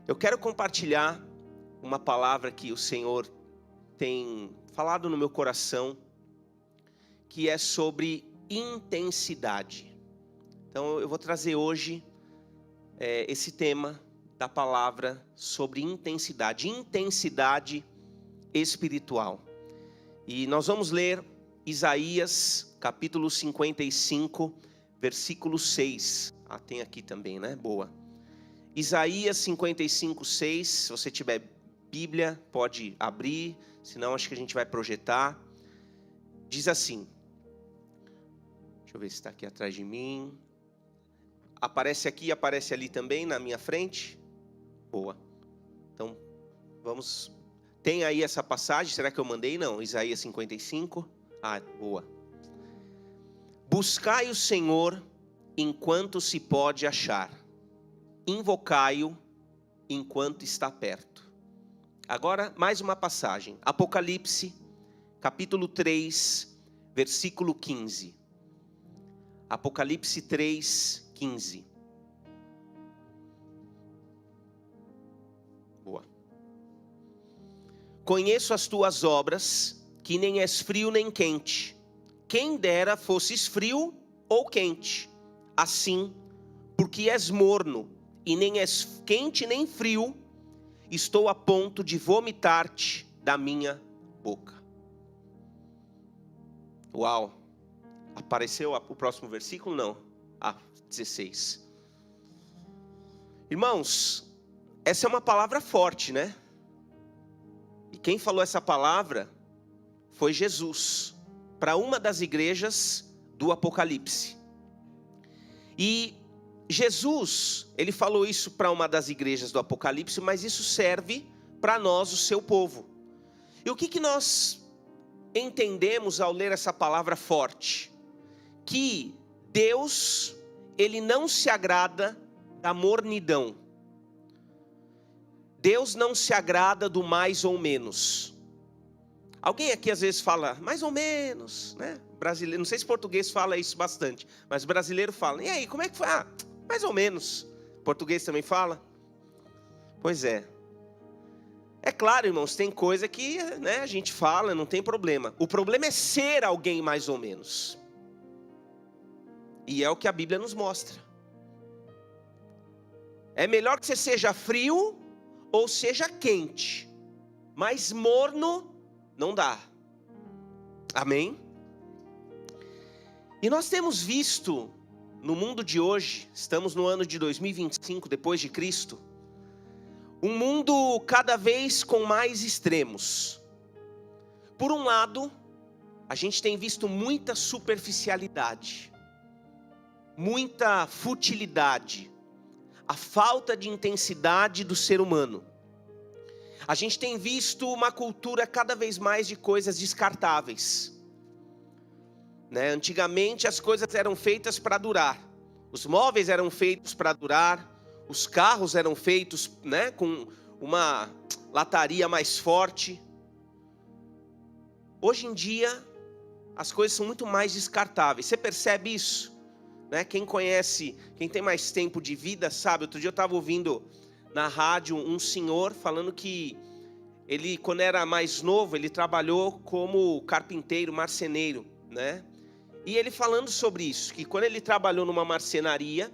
Eu quero compartilhar uma palavra que o Senhor tem falado no meu coração, que é sobre intensidade. Então eu vou trazer hoje esse tema da palavra sobre intensidade espiritual. E nós vamos ler Isaías capítulo 55, versículo 6. Tem aqui também, né? Boa. Isaías 55, 6. Se você tiver Bíblia, pode abrir. Senão acho que a gente vai projetar. Diz assim. Deixa eu ver se está aqui atrás de mim. Aparece aqui e aparece ali também na minha frente. Boa. Então, vamos. Tem aí essa passagem, será que eu mandei? Não, Isaías 55. Boa. Buscai o Senhor enquanto se pode achar. Invocai-o enquanto está perto. Agora, mais uma passagem. Apocalipse, capítulo 3, versículo 15. Apocalipse 3, 15. Boa. Conheço as tuas obras, que nem és frio nem quente. Quem dera fosses frio ou quente. Assim, porque és morno, e nem és quente nem frio, estou a ponto de vomitar-te da minha boca. Uau! Apareceu o próximo versículo? Não. 16. Irmãos, essa é uma palavra forte, né? E quem falou essa palavra foi Jesus, para uma das igrejas do Apocalipse. E Jesus, ele falou isso para uma das igrejas do Apocalipse, mas isso serve para nós, o seu povo. E o que nós entendemos ao ler essa palavra forte? Que Deus, ele não se agrada da mornidão. Deus não se agrada do mais ou menos. Alguém aqui às vezes fala, mais ou menos, né? Brasileiro, não sei se português fala isso bastante, mas brasileiro fala, e aí, como é que foi? Mais ou menos. Português também fala? Pois é. É claro, irmãos, tem coisa que, né, a gente fala, não tem problema. O problema é ser alguém mais ou menos. E é o que a Bíblia nos mostra. É melhor que você seja frio ou seja quente. Mas morno não dá. Amém? E nós temos visto no mundo de hoje, estamos no ano de 2025, depois de Cristo, um mundo cada vez com mais extremos. Por um lado, a gente tem visto muita superficialidade, muita futilidade, a falta de intensidade do ser humano. A gente tem visto uma cultura cada vez mais de coisas descartáveis. Né? Antigamente as coisas eram feitas para durar. Os móveis eram feitos para durar. Os carros eram feitos, né, com uma lataria mais forte. Hoje em dia as coisas são muito mais descartáveis. Você percebe isso? Né? Quem conhece, quem tem mais tempo de vida sabe. Outro dia eu estava ouvindo na rádio um senhor falando que ele, quando era mais novo, ele trabalhou como carpinteiro, marceneiro, né? E ele falando sobre isso, que quando ele trabalhou numa marcenaria,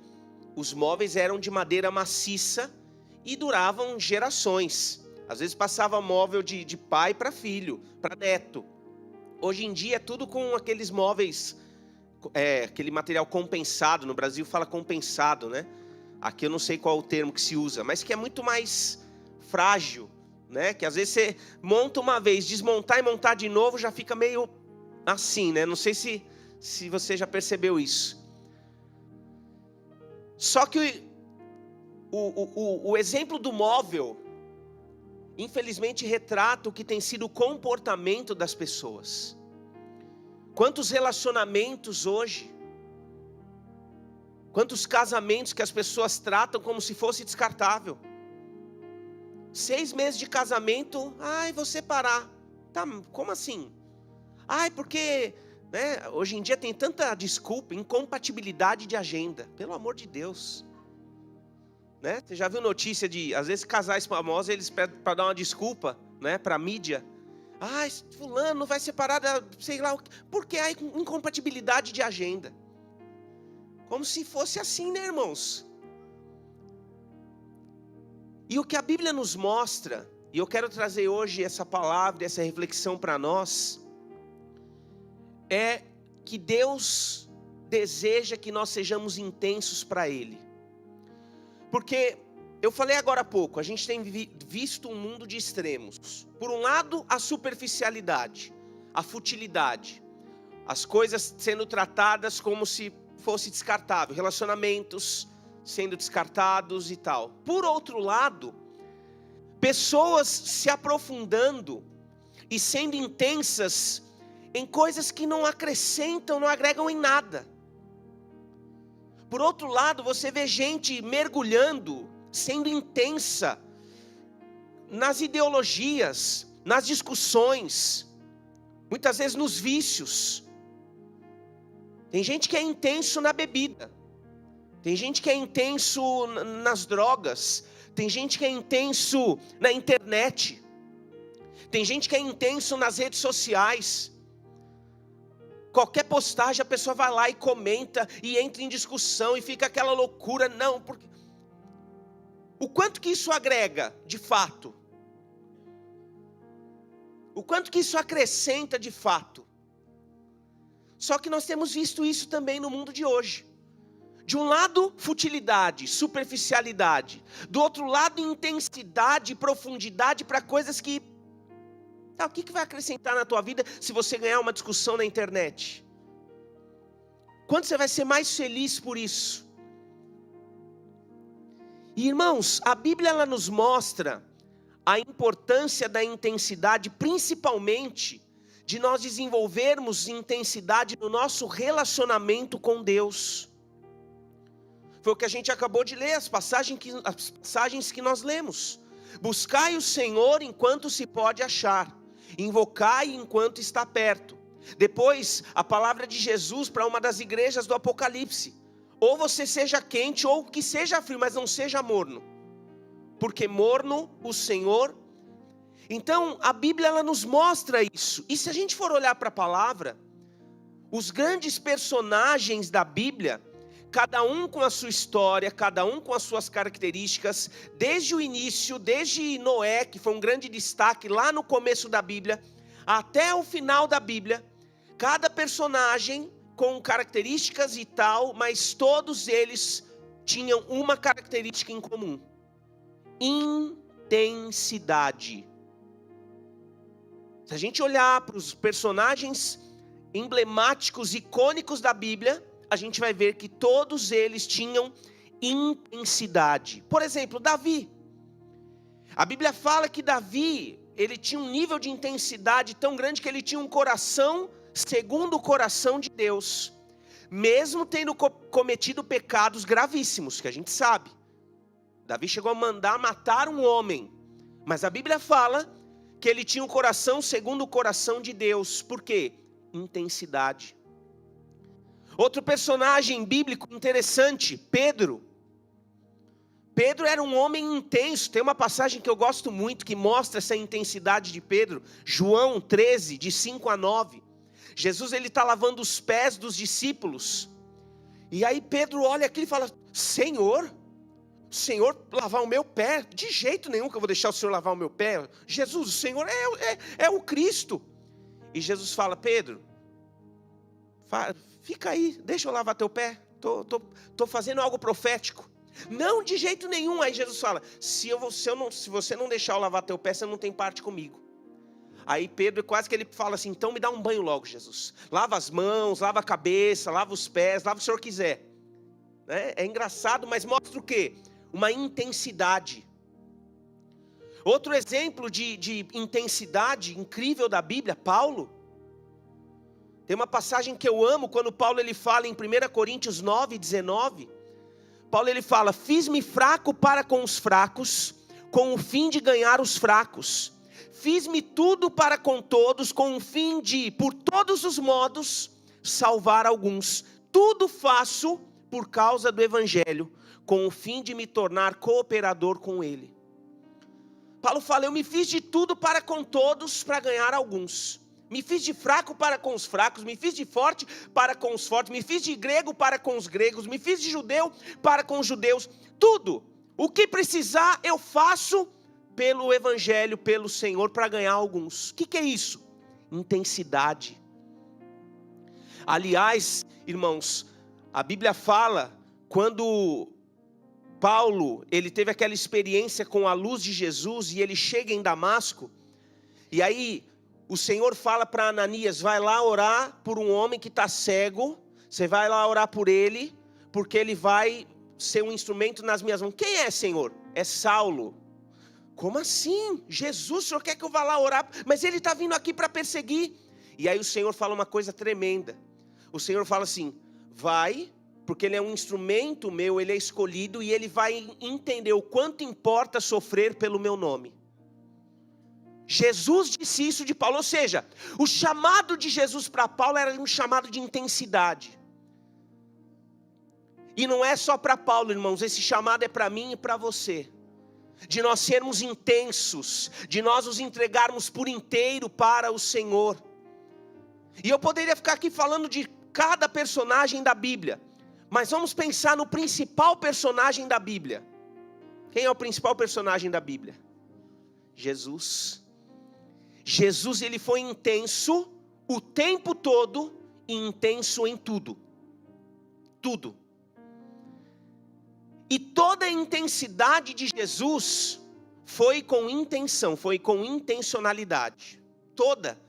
os móveis eram de madeira maciça e duravam gerações. Às vezes passava móvel de pai para filho, para neto. Hoje em dia é tudo com aqueles móveis, aquele material compensado. No Brasil fala compensado, né? Aqui eu não sei qual é o termo que se usa, mas que é muito mais frágil, né? Que às vezes você monta uma vez, desmontar e montar de novo já fica meio assim, né? Não sei se você já percebeu isso. Só que o exemplo do móvel, infelizmente, retrata o que tem sido o comportamento das pessoas. Quantos relacionamentos hoje, quantos casamentos que as pessoas tratam como se fosse descartável. 6 meses de casamento, vou separar. Tá, como assim? Porque né, hoje em dia tem tanta desculpa, incompatibilidade de agenda. Pelo amor de Deus. né? Você já viu notícia de, às vezes, casais famosos, eles pedem para dar uma desculpa, né, para a mídia. Ah, fulano vai separar da, sei lá, porque há incompatibilidade de agenda. Como se fosse assim, né, irmãos? E o que a Bíblia nos mostra, e eu quero trazer hoje essa palavra, essa reflexão para nós, é que Deus deseja que nós sejamos intensos para Ele. Porque, eu falei agora há pouco, a gente tem visto um mundo de extremos. Por um lado, a superficialidade, a futilidade, as coisas sendo tratadas como se fosse descartável, relacionamentos sendo descartados e tal. Por outro lado, pessoas se aprofundando e sendo intensas em coisas que não acrescentam, não agregam em nada. Por outro lado, você vê gente mergulhando, sendo intensa nas ideologias, nas discussões, muitas vezes nos vícios. Tem gente que é intenso na bebida, tem gente que é intenso nas drogas, tem gente que é intenso na internet, tem gente que é intenso nas redes sociais. Qualquer postagem a pessoa vai lá e comenta e entra em discussão e fica aquela loucura. Não, porque o quanto que isso agrega de fato? O quanto que isso acrescenta de fato? Só que nós temos visto isso também no mundo de hoje. De um lado, futilidade, superficialidade. Do outro lado, intensidade e profundidade para coisas que... o que vai acrescentar na tua vida se você ganhar uma discussão na internet? Quanto você vai ser mais feliz por isso? E, irmãos, a Bíblia ela nos mostra a importância da intensidade, principalmente de nós desenvolvermos intensidade no nosso relacionamento com Deus. Foi o que a gente acabou de ler, as passagens que nós lemos. Buscai o Senhor enquanto se pode achar, invocai enquanto está perto. Depois, a palavra de Jesus para uma das igrejas do Apocalipse: ou você seja quente, ou que seja frio, mas não seja morno, porque morno o Senhor. Então, a Bíblia ela nos mostra isso. E se a gente for olhar para a palavra, os grandes personagens da Bíblia, cada um com a sua história, cada um com as suas características, desde o início, desde Noé, que foi um grande destaque lá no começo da Bíblia, até o final da Bíblia, cada personagem com características e tal, mas todos eles tinham uma característica em comum: intensidade. Se a gente olhar para os personagens emblemáticos, icônicos da Bíblia, a gente vai ver que todos eles tinham intensidade. Por exemplo, Davi. A Bíblia fala que Davi, ele tinha um nível de intensidade tão grande que ele tinha um coração segundo o coração de Deus, mesmo tendo cometido pecados gravíssimos, que a gente sabe. Davi chegou a mandar matar um homem, mas a Bíblia fala que ele tinha um coração segundo o coração de Deus. Por quê? Intensidade. Outro personagem bíblico interessante, Pedro. Pedro era um homem intenso. Tem uma passagem que eu gosto muito que mostra essa intensidade de Pedro. João 13, de 5 a 9. Jesus ele está lavando os pés dos discípulos. E aí Pedro olha aqui e fala: Senhor, o Senhor lavar o meu pé? De jeito nenhum que eu vou deixar o Senhor lavar o meu pé. Jesus, o Senhor é o Cristo. E Jesus fala: Pedro, fica aí, deixa eu lavar teu pé. Tô fazendo algo profético. Não, de jeito nenhum. Aí Jesus fala: se você não deixar eu lavar teu pé, você não tem parte comigo. Aí Pedro quase que ele fala assim: então me dá um banho logo, Jesus. Lava as mãos, lava a cabeça, lava os pés, lava o que o Senhor quiser. É engraçado, mas mostra o quê? Uma intensidade. Outro exemplo de intensidade incrível da Bíblia, Paulo. Tem uma passagem que eu amo, quando Paulo ele fala em 1 Coríntios 9, 19. Paulo ele fala: fiz-me fraco para com os fracos, com o fim de ganhar os fracos. Fiz-me tudo para com todos, com o fim de, por todos os modos, salvar alguns. Tudo faço por causa do evangelho, com o fim de me tornar cooperador com ele. Paulo fala, eu me fiz de tudo para com todos, para ganhar alguns. Me fiz de fraco para com os fracos, me fiz de forte para com os fortes, me fiz de grego para com os gregos, me fiz de judeu para com os judeus. Tudo, o que precisar eu faço pelo evangelho, pelo Senhor, para ganhar alguns. O que é isso? Intensidade. Aliás, irmãos, a Bíblia fala, quando Paulo, ele teve aquela experiência com a luz de Jesus, e ele chega em Damasco, e aí o Senhor fala para Ananias, vai lá orar por um homem que está cego, você vai lá orar por ele, porque ele vai ser um instrumento nas minhas mãos. Quem é, Senhor? É Saulo. Como assim? Jesus, o Senhor quer que eu vá lá orar? Mas ele está vindo aqui para perseguir. E aí o Senhor fala uma coisa tremenda. O Senhor fala assim, vai, porque ele é um instrumento meu, ele é escolhido, e ele vai entender o quanto importa sofrer pelo meu nome. Jesus disse isso de Paulo, ou seja, o chamado de Jesus para Paulo era um chamado de intensidade. E não é só para Paulo, irmãos, esse chamado é para mim e para você. De nós sermos intensos, de nós nos entregarmos por inteiro para o Senhor. E eu poderia ficar aqui falando de cada personagem da Bíblia, mas vamos pensar no principal personagem da Bíblia. Quem é o principal personagem da Bíblia? Jesus. Jesus, ele foi intenso o tempo todo e intenso em tudo. Tudo. E toda a intensidade de Jesus foi com intenção, foi com intencionalidade. Toda.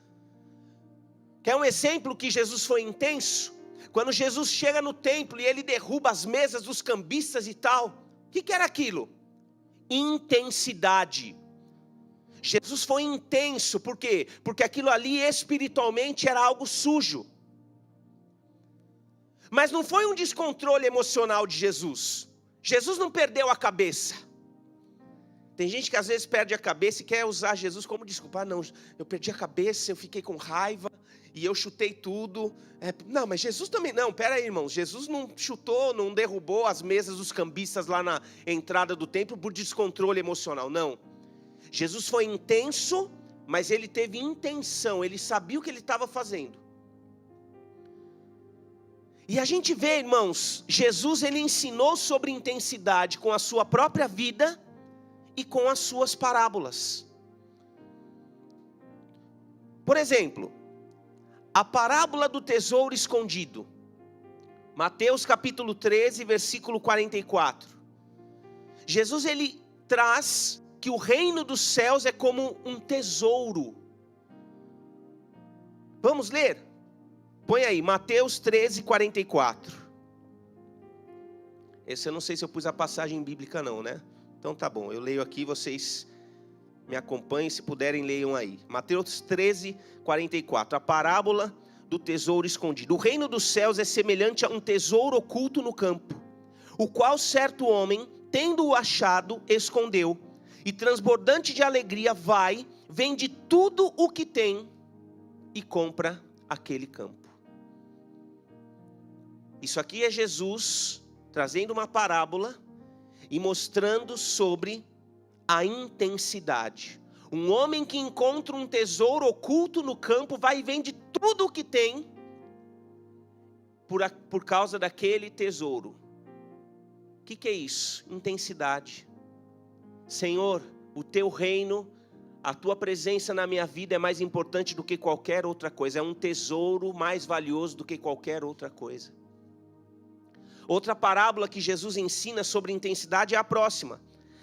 Quer um exemplo que Jesus foi intenso? Quando Jesus chega no templo e ele derruba as mesas dos cambistas e tal. O que era aquilo? Intensidade. Jesus foi intenso, por quê? Porque aquilo ali espiritualmente era algo sujo. Mas não foi um descontrole emocional de Jesus. Jesus não perdeu a cabeça. Tem gente que às vezes perde a cabeça e quer usar Jesus como desculpa. Não, eu perdi a cabeça, eu fiquei com raiva e eu chutei tudo. Não, mas Jesus também não, pera aí, irmãos. Jesus não chutou, não derrubou as mesas dos cambistas lá na entrada do templo por descontrole emocional, não. Jesus foi intenso, mas ele teve intenção, ele sabia o que ele estava fazendo. E a gente vê, irmãos, Jesus ele ensinou sobre intensidade com a sua própria vida e com as suas parábolas. Por exemplo, a parábola do tesouro escondido. Mateus capítulo 13, versículo 44. Jesus ele traz que o reino dos céus é como um tesouro. Vamos ler? Põe aí, Mateus 13, 44. Esse eu não sei se eu pus a passagem bíblica não, né? Então tá bom, eu leio aqui, vocês me acompanhem, se puderem leiam aí. Mateus 13, 44. A parábola do tesouro escondido. O reino dos céus é semelhante a um tesouro oculto no campo, o qual certo homem, tendo-o achado, escondeu. E transbordante de alegria vai, vende tudo o que tem e compra aquele campo. Isso aqui é Jesus trazendo uma parábola e mostrando sobre a intensidade. Um homem que encontra um tesouro oculto no campo vai e vende tudo o que tem por causa daquele tesouro. O que é isso? Intensidade. Senhor, o teu reino, a tua presença na minha vida é mais importante do que qualquer outra coisa. É um tesouro mais valioso do que qualquer outra coisa. Outra parábola que Jesus ensina sobre intensidade é a próxima.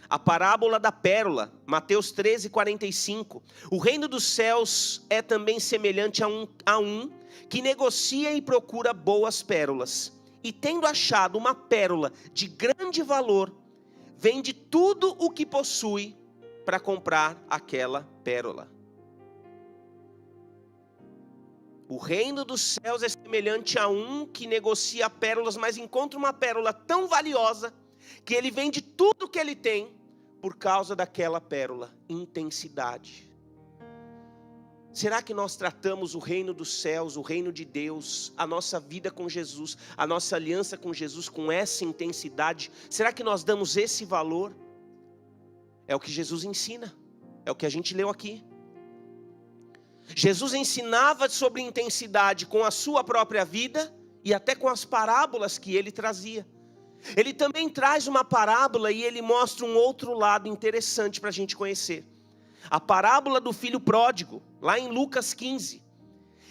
A parábola da pérola, Mateus 13, 45. O reino dos céus é também semelhante a um que negocia e procura boas pérolas. E tendo achado uma pérola de grande valor, vende tudo o que possui para comprar aquela pérola. O reino dos céus é semelhante a um que negocia pérolas, mas encontra uma pérola tão valiosa que ele vende tudo que ele tem por causa daquela pérola. Intensidade. Será que nós tratamos o reino dos céus, o reino de Deus, a nossa vida com Jesus, a nossa aliança com Jesus com essa intensidade? Será que nós damos esse valor? É o que Jesus ensina, é o que a gente leu aqui. Jesus ensinava sobre intensidade com a sua própria vida e até com as parábolas que ele trazia. Ele também traz uma parábola e ele mostra um outro lado interessante para a gente conhecer. A parábola do filho pródigo, lá em Lucas 15.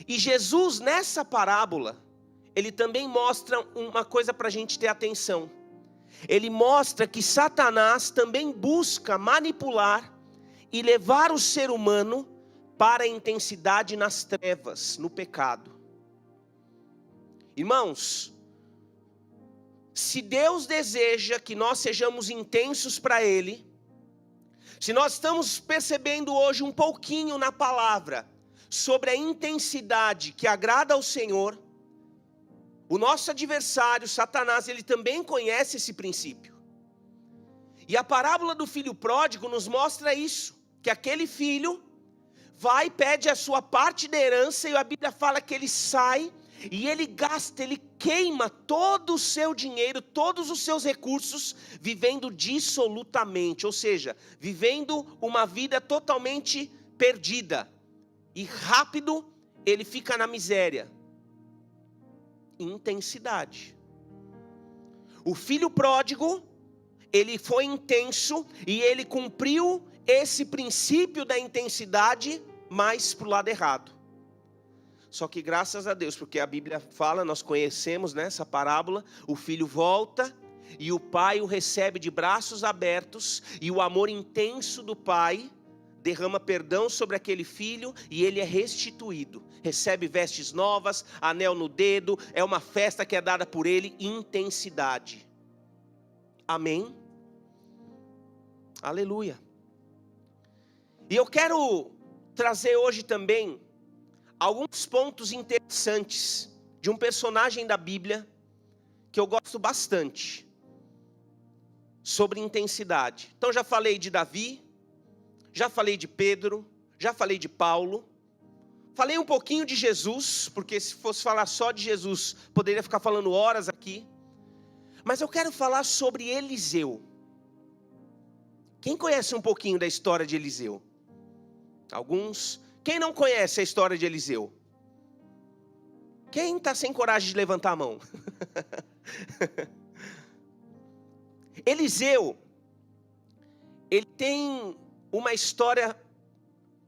E Jesus, nessa parábola, ele também mostra uma coisa para a gente ter atenção. Ele mostra que Satanás também busca manipular e levar o ser humano para a intensidade nas trevas, no pecado. Irmãos, se Deus deseja que nós sejamos intensos para Ele, se nós estamos percebendo hoje um pouquinho na palavra sobre a intensidade que agrada ao Senhor, o nosso adversário, Satanás, ele também conhece esse princípio. E a parábola do filho pródigo nos mostra isso, que aquele filho vai e pede a sua parte da herança, e a Bíblia fala que ele sai e ele gasta, ele queima todo o seu dinheiro, todos os seus recursos, vivendo dissolutamente, ou seja, vivendo uma vida totalmente perdida. E rápido ele fica na miséria. Intensidade. O filho pródigo, ele foi intenso e ele cumpriu esse princípio da intensidade, mas para o lado errado. Só que graças a Deus, porque a Bíblia fala, nós conhecemos nessa parábola, o filho volta e o pai o recebe de braços abertos, e o amor intenso do pai derrama perdão sobre aquele filho e ele é restituído. Recebe vestes novas, anel no dedo, é uma festa que é dada por ele, intensidade. Amém? Aleluia. E eu quero trazer hoje também alguns pontos interessantes de um personagem da Bíblia que eu gosto bastante, sobre intensidade. Então já falei de Davi, já falei de Pedro, já falei de Paulo, falei um pouquinho de Jesus, porque se fosse falar só de Jesus, poderia ficar falando horas aqui. Mas eu quero falar sobre Eliseu. Quem conhece um pouquinho da história de Eliseu? Alguns. Quem não conhece a história de Eliseu? Quem está sem coragem de levantar a mão? Eliseu, ele tem uma história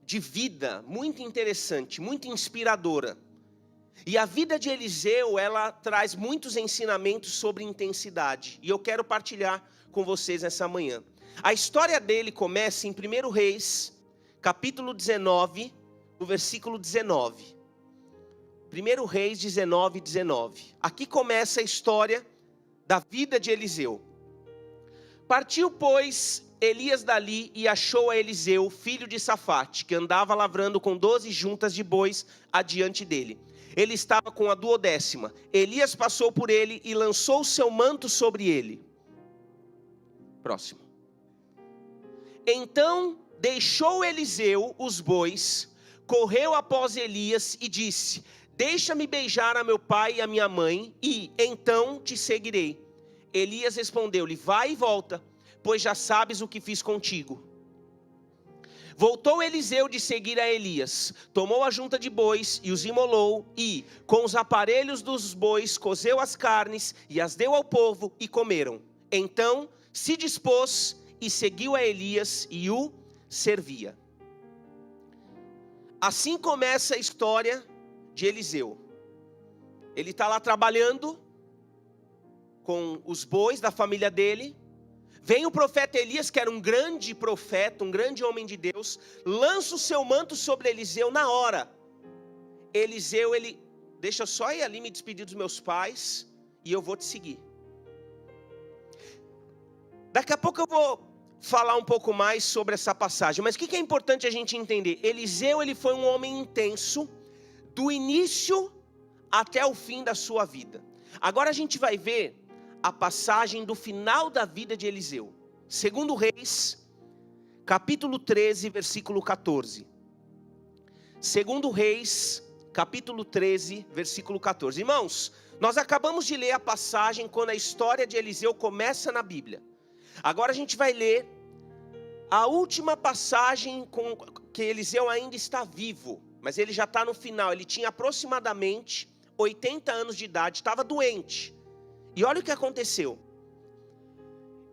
de vida muito interessante, muito inspiradora. E a vida de Eliseu, ela traz muitos ensinamentos sobre intensidade. E eu quero partilhar com vocês essa manhã. A história dele começa em 1 Reis, capítulo 19, no versículo 19. 1 Reis 19, 19. Aqui começa a história da vida de Eliseu. Partiu, pois, Elias dali e achou a Eliseu, filho de Safate, que andava lavrando com 12 juntas de bois adiante dele. Ele estava com a 12ª. Elias passou por ele e lançou o seu manto sobre ele. Próximo. Então deixou Eliseu os bois, correu após Elias e disse: deixa-me beijar a meu pai e a minha mãe, e então te seguirei. Elias respondeu-lhe: vai e volta, pois já sabes o que fiz contigo. Voltou Eliseu de seguir a Elias, tomou a junta de bois e os imolou, e com os aparelhos dos bois cozeu as carnes e as deu ao povo, e comeram. Então se dispôs e seguiu a Elias e o servia. Assim começa a história de Eliseu. Ele está lá trabalhando com os bois da família dele. Vem o profeta Elias, que era um grande profeta, um grande homem de Deus, lança o seu manto sobre Eliseu na hora. Eliseu, ele: deixa eu só ir ali me despedir dos meus pais e eu vou te seguir. Daqui a pouco eu vou falar um pouco mais sobre essa passagem, mas o que é importante a gente entender? Eliseu, ele foi um homem intenso, do início até o fim da sua vida. Agora a gente vai ver a passagem do final da vida de Eliseu. 2 Reis, capítulo 13, versículo 14. Segundo Reis, capítulo 13, versículo 14. Irmãos, nós acabamos de ler a passagem quando a história de Eliseu começa na Bíblia. Agora a gente vai ler a última passagem com que Eliseu ainda está vivo, mas ele já está no final. Ele tinha aproximadamente 80 anos de idade, estava doente. E olha o que aconteceu.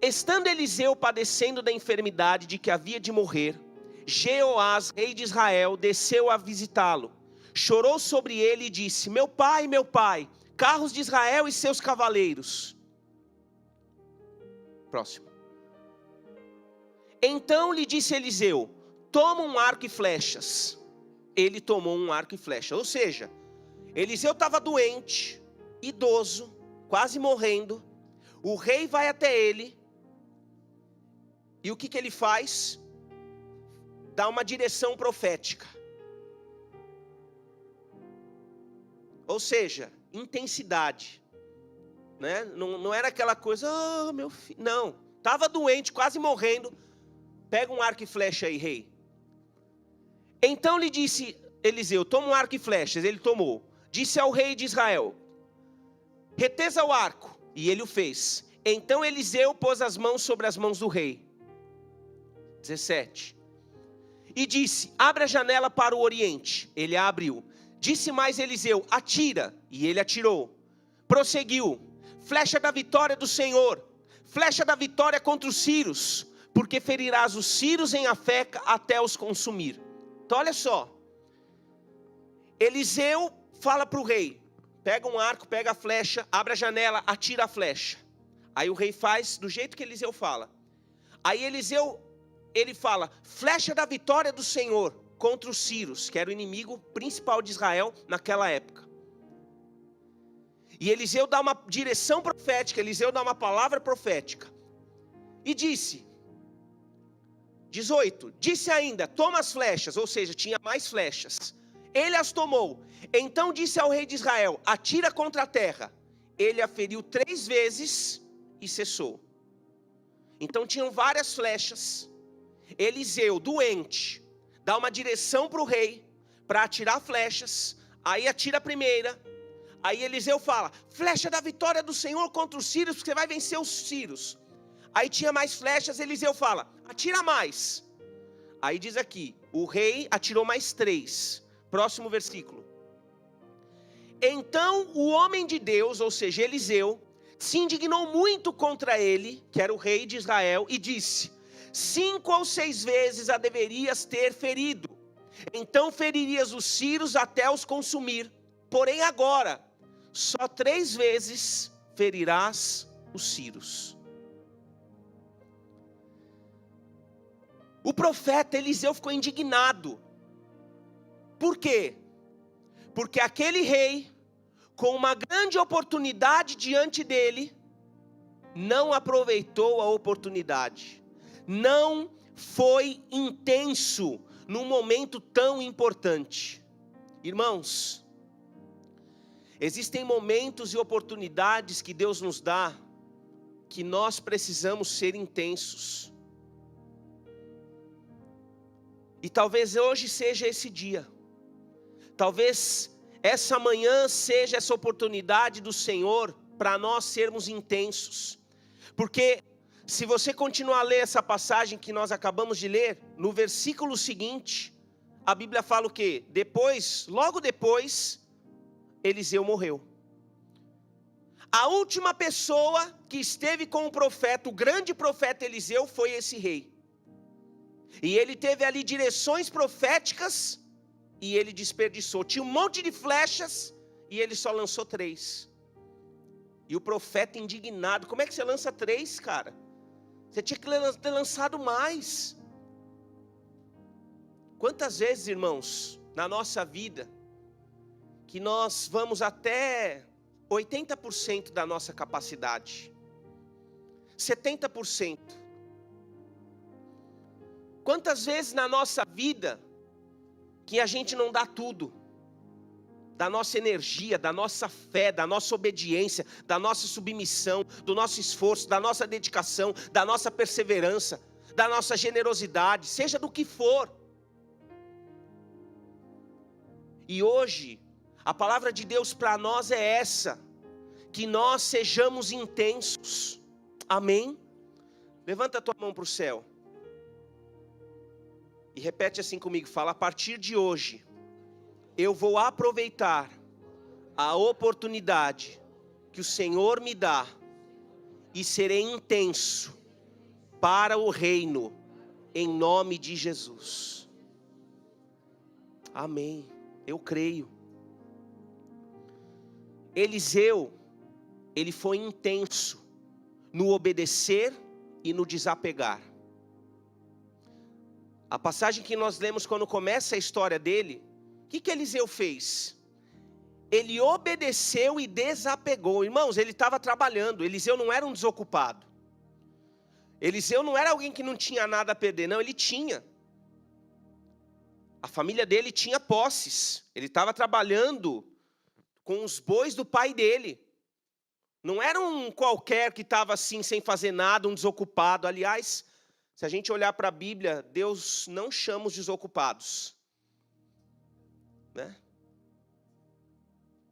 Estando Eliseu padecendo da enfermidade de que havia de morrer, Jeoás, rei de Israel, desceu a visitá-lo. Chorou sobre ele e disse: meu pai, carros de Israel e seus cavaleiros. Próximo. Então lhe disse Eliseu: toma um arco e flechas. Ele tomou um arco e flecha. Ou seja, Eliseu estava doente, idoso, quase morrendo. O rei vai até ele. E o que ele faz? Dá uma direção profética. Ou seja, intensidade, né? Não era aquela coisa, oh, meu filho. Não, estava doente, quase morrendo. Pega um arco e flecha aí, rei. Então lhe disse Eliseu: toma um arco e flechas. Ele tomou. Disse ao rei de Israel: retesa o arco. E ele o fez. Então Eliseu pôs as mãos sobre as mãos do rei. 17. E disse: abre a janela para o oriente. Ele a abriu. Disse mais Eliseu: atira. E ele atirou. Prosseguiu: flecha da vitória do Senhor, flecha da vitória contra os sírios, porque ferirás os sírios em Afeca até os consumir. Então olha só. Eliseu fala para o rei: pega um arco, pega a flecha, abre a janela, atira a flecha. Aí o rei faz do jeito que Eliseu fala. Aí Eliseu, ele fala: flecha da vitória do Senhor contra os sírios, que era o inimigo principal de Israel naquela época. E Eliseu dá uma direção profética, Eliseu dá uma palavra profética. E disse, 18, disse ainda: toma as flechas, ou seja, tinha mais flechas. Ele as tomou. Então disse ao rei de Israel: atira contra a terra. Ele a feriu 3 vezes e cessou. Então tinham várias flechas. Eliseu, doente, dá uma direção para o rei, para atirar flechas. Aí atira a primeira. Aí Eliseu fala: flecha da vitória do Senhor contra os sírios, porque você vai vencer os sírios. Aí tinha mais flechas, Eliseu fala: atira mais. Aí diz aqui, o rei atirou mais 3. Próximo versículo. Então o homem de Deus, ou seja, Eliseu, se indignou muito contra ele, que era o rei de Israel, e disse: 5 ou 6 vezes a deverias ter ferido, então feririas os sírios até os consumir. Porém agora, só 3 vezes ferirás os sírios. O profeta Eliseu ficou indignado. Por quê? Porque aquele rei, com uma grande oportunidade diante dele, não aproveitou a oportunidade. Não foi intenso num momento tão importante. Irmãos, existem momentos e oportunidades que Deus nos dá, que nós precisamos ser intensos. E talvez hoje seja esse dia. Talvez essa manhã seja essa oportunidade do Senhor para nós sermos intensos. Porque se você continuar a ler essa passagem que nós acabamos de ler, no versículo seguinte, a Bíblia fala o quê? Depois, logo depois, Eliseu morreu. A última pessoa que esteve com o profeta, o grande profeta Eliseu, foi esse rei. E ele teve ali direções proféticas e ele desperdiçou. Tinha um monte de flechas e ele só lançou 3. E o profeta indignado: como é que você lança 3, cara? Você tinha que ter lançado mais. Quantas vezes, irmãos, na nossa vida, que nós vamos até 80% da nossa capacidade, 70%. Quantas vezes na nossa vida que a gente não dá tudo, da nossa energia, da nossa fé, da nossa obediência, da nossa submissão, do nosso esforço, da nossa dedicação, da nossa perseverança, da nossa generosidade, seja do que for. E hoje, a palavra de Deus para nós é essa: que nós sejamos intensos. Amém? Levanta a tua mão para o céu. E repete assim comigo, fala: a partir de hoje, eu vou aproveitar a oportunidade que o Senhor me dá e serei intenso para o reino, em nome de Jesus. Amém. Eu creio. Eliseu, ele foi intenso no obedecer e no desapegar. A passagem que nós lemos quando começa a história dele, o que Eliseu fez? Ele obedeceu e desapegou. Irmãos, ele estava trabalhando. Eliseu não era um desocupado. Eliseu não era alguém que não tinha nada a perder. Não, ele tinha. A família dele tinha posses. Ele estava trabalhando com os bois do pai dele. Não era um qualquer que estava assim, sem fazer nada, um desocupado. Aliás, se a gente olhar para a Bíblia, Deus não chama os desocupados, né?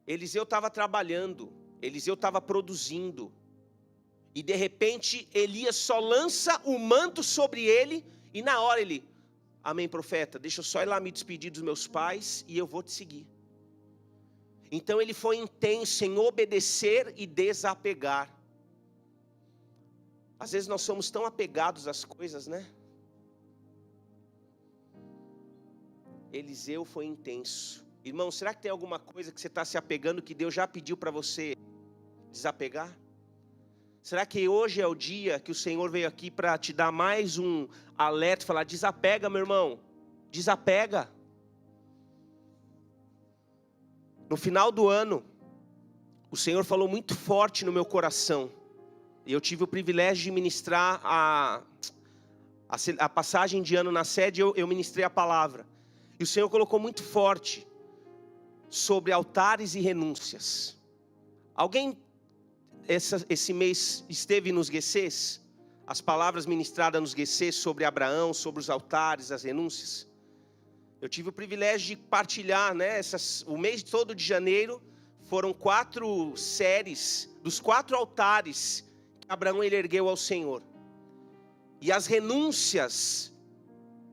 Eliseu estava trabalhando, Eliseu estava produzindo, e de repente Elias só lança o manto sobre ele, e na hora ele: amém, profeta, deixa eu só ir lá me despedir dos meus pais e eu vou te seguir. Então ele foi intenso em obedecer e desapegar. Às vezes nós somos tão apegados às coisas, né? Eliseu foi intenso. Irmão, será que tem alguma coisa que você está se apegando que Deus já pediu para você desapegar? Será que hoje é o dia que o Senhor veio aqui para te dar mais um alerta, falar: desapega, meu irmão, desapega. No final do ano, o Senhor falou muito forte no meu coração. E eu tive o privilégio de ministrar a passagem de ano na sede, eu ministrei a palavra. E o Senhor colocou muito forte sobre altares e renúncias. Alguém esse mês esteve nos GCs? As palavras ministradas nos GCs sobre Abraão, sobre os altares, as renúncias. Eu tive o privilégio de partilhar, né, o mês todo de janeiro, foram 4 séries dos 4 altares que Abraão ele ergueu ao Senhor. E as renúncias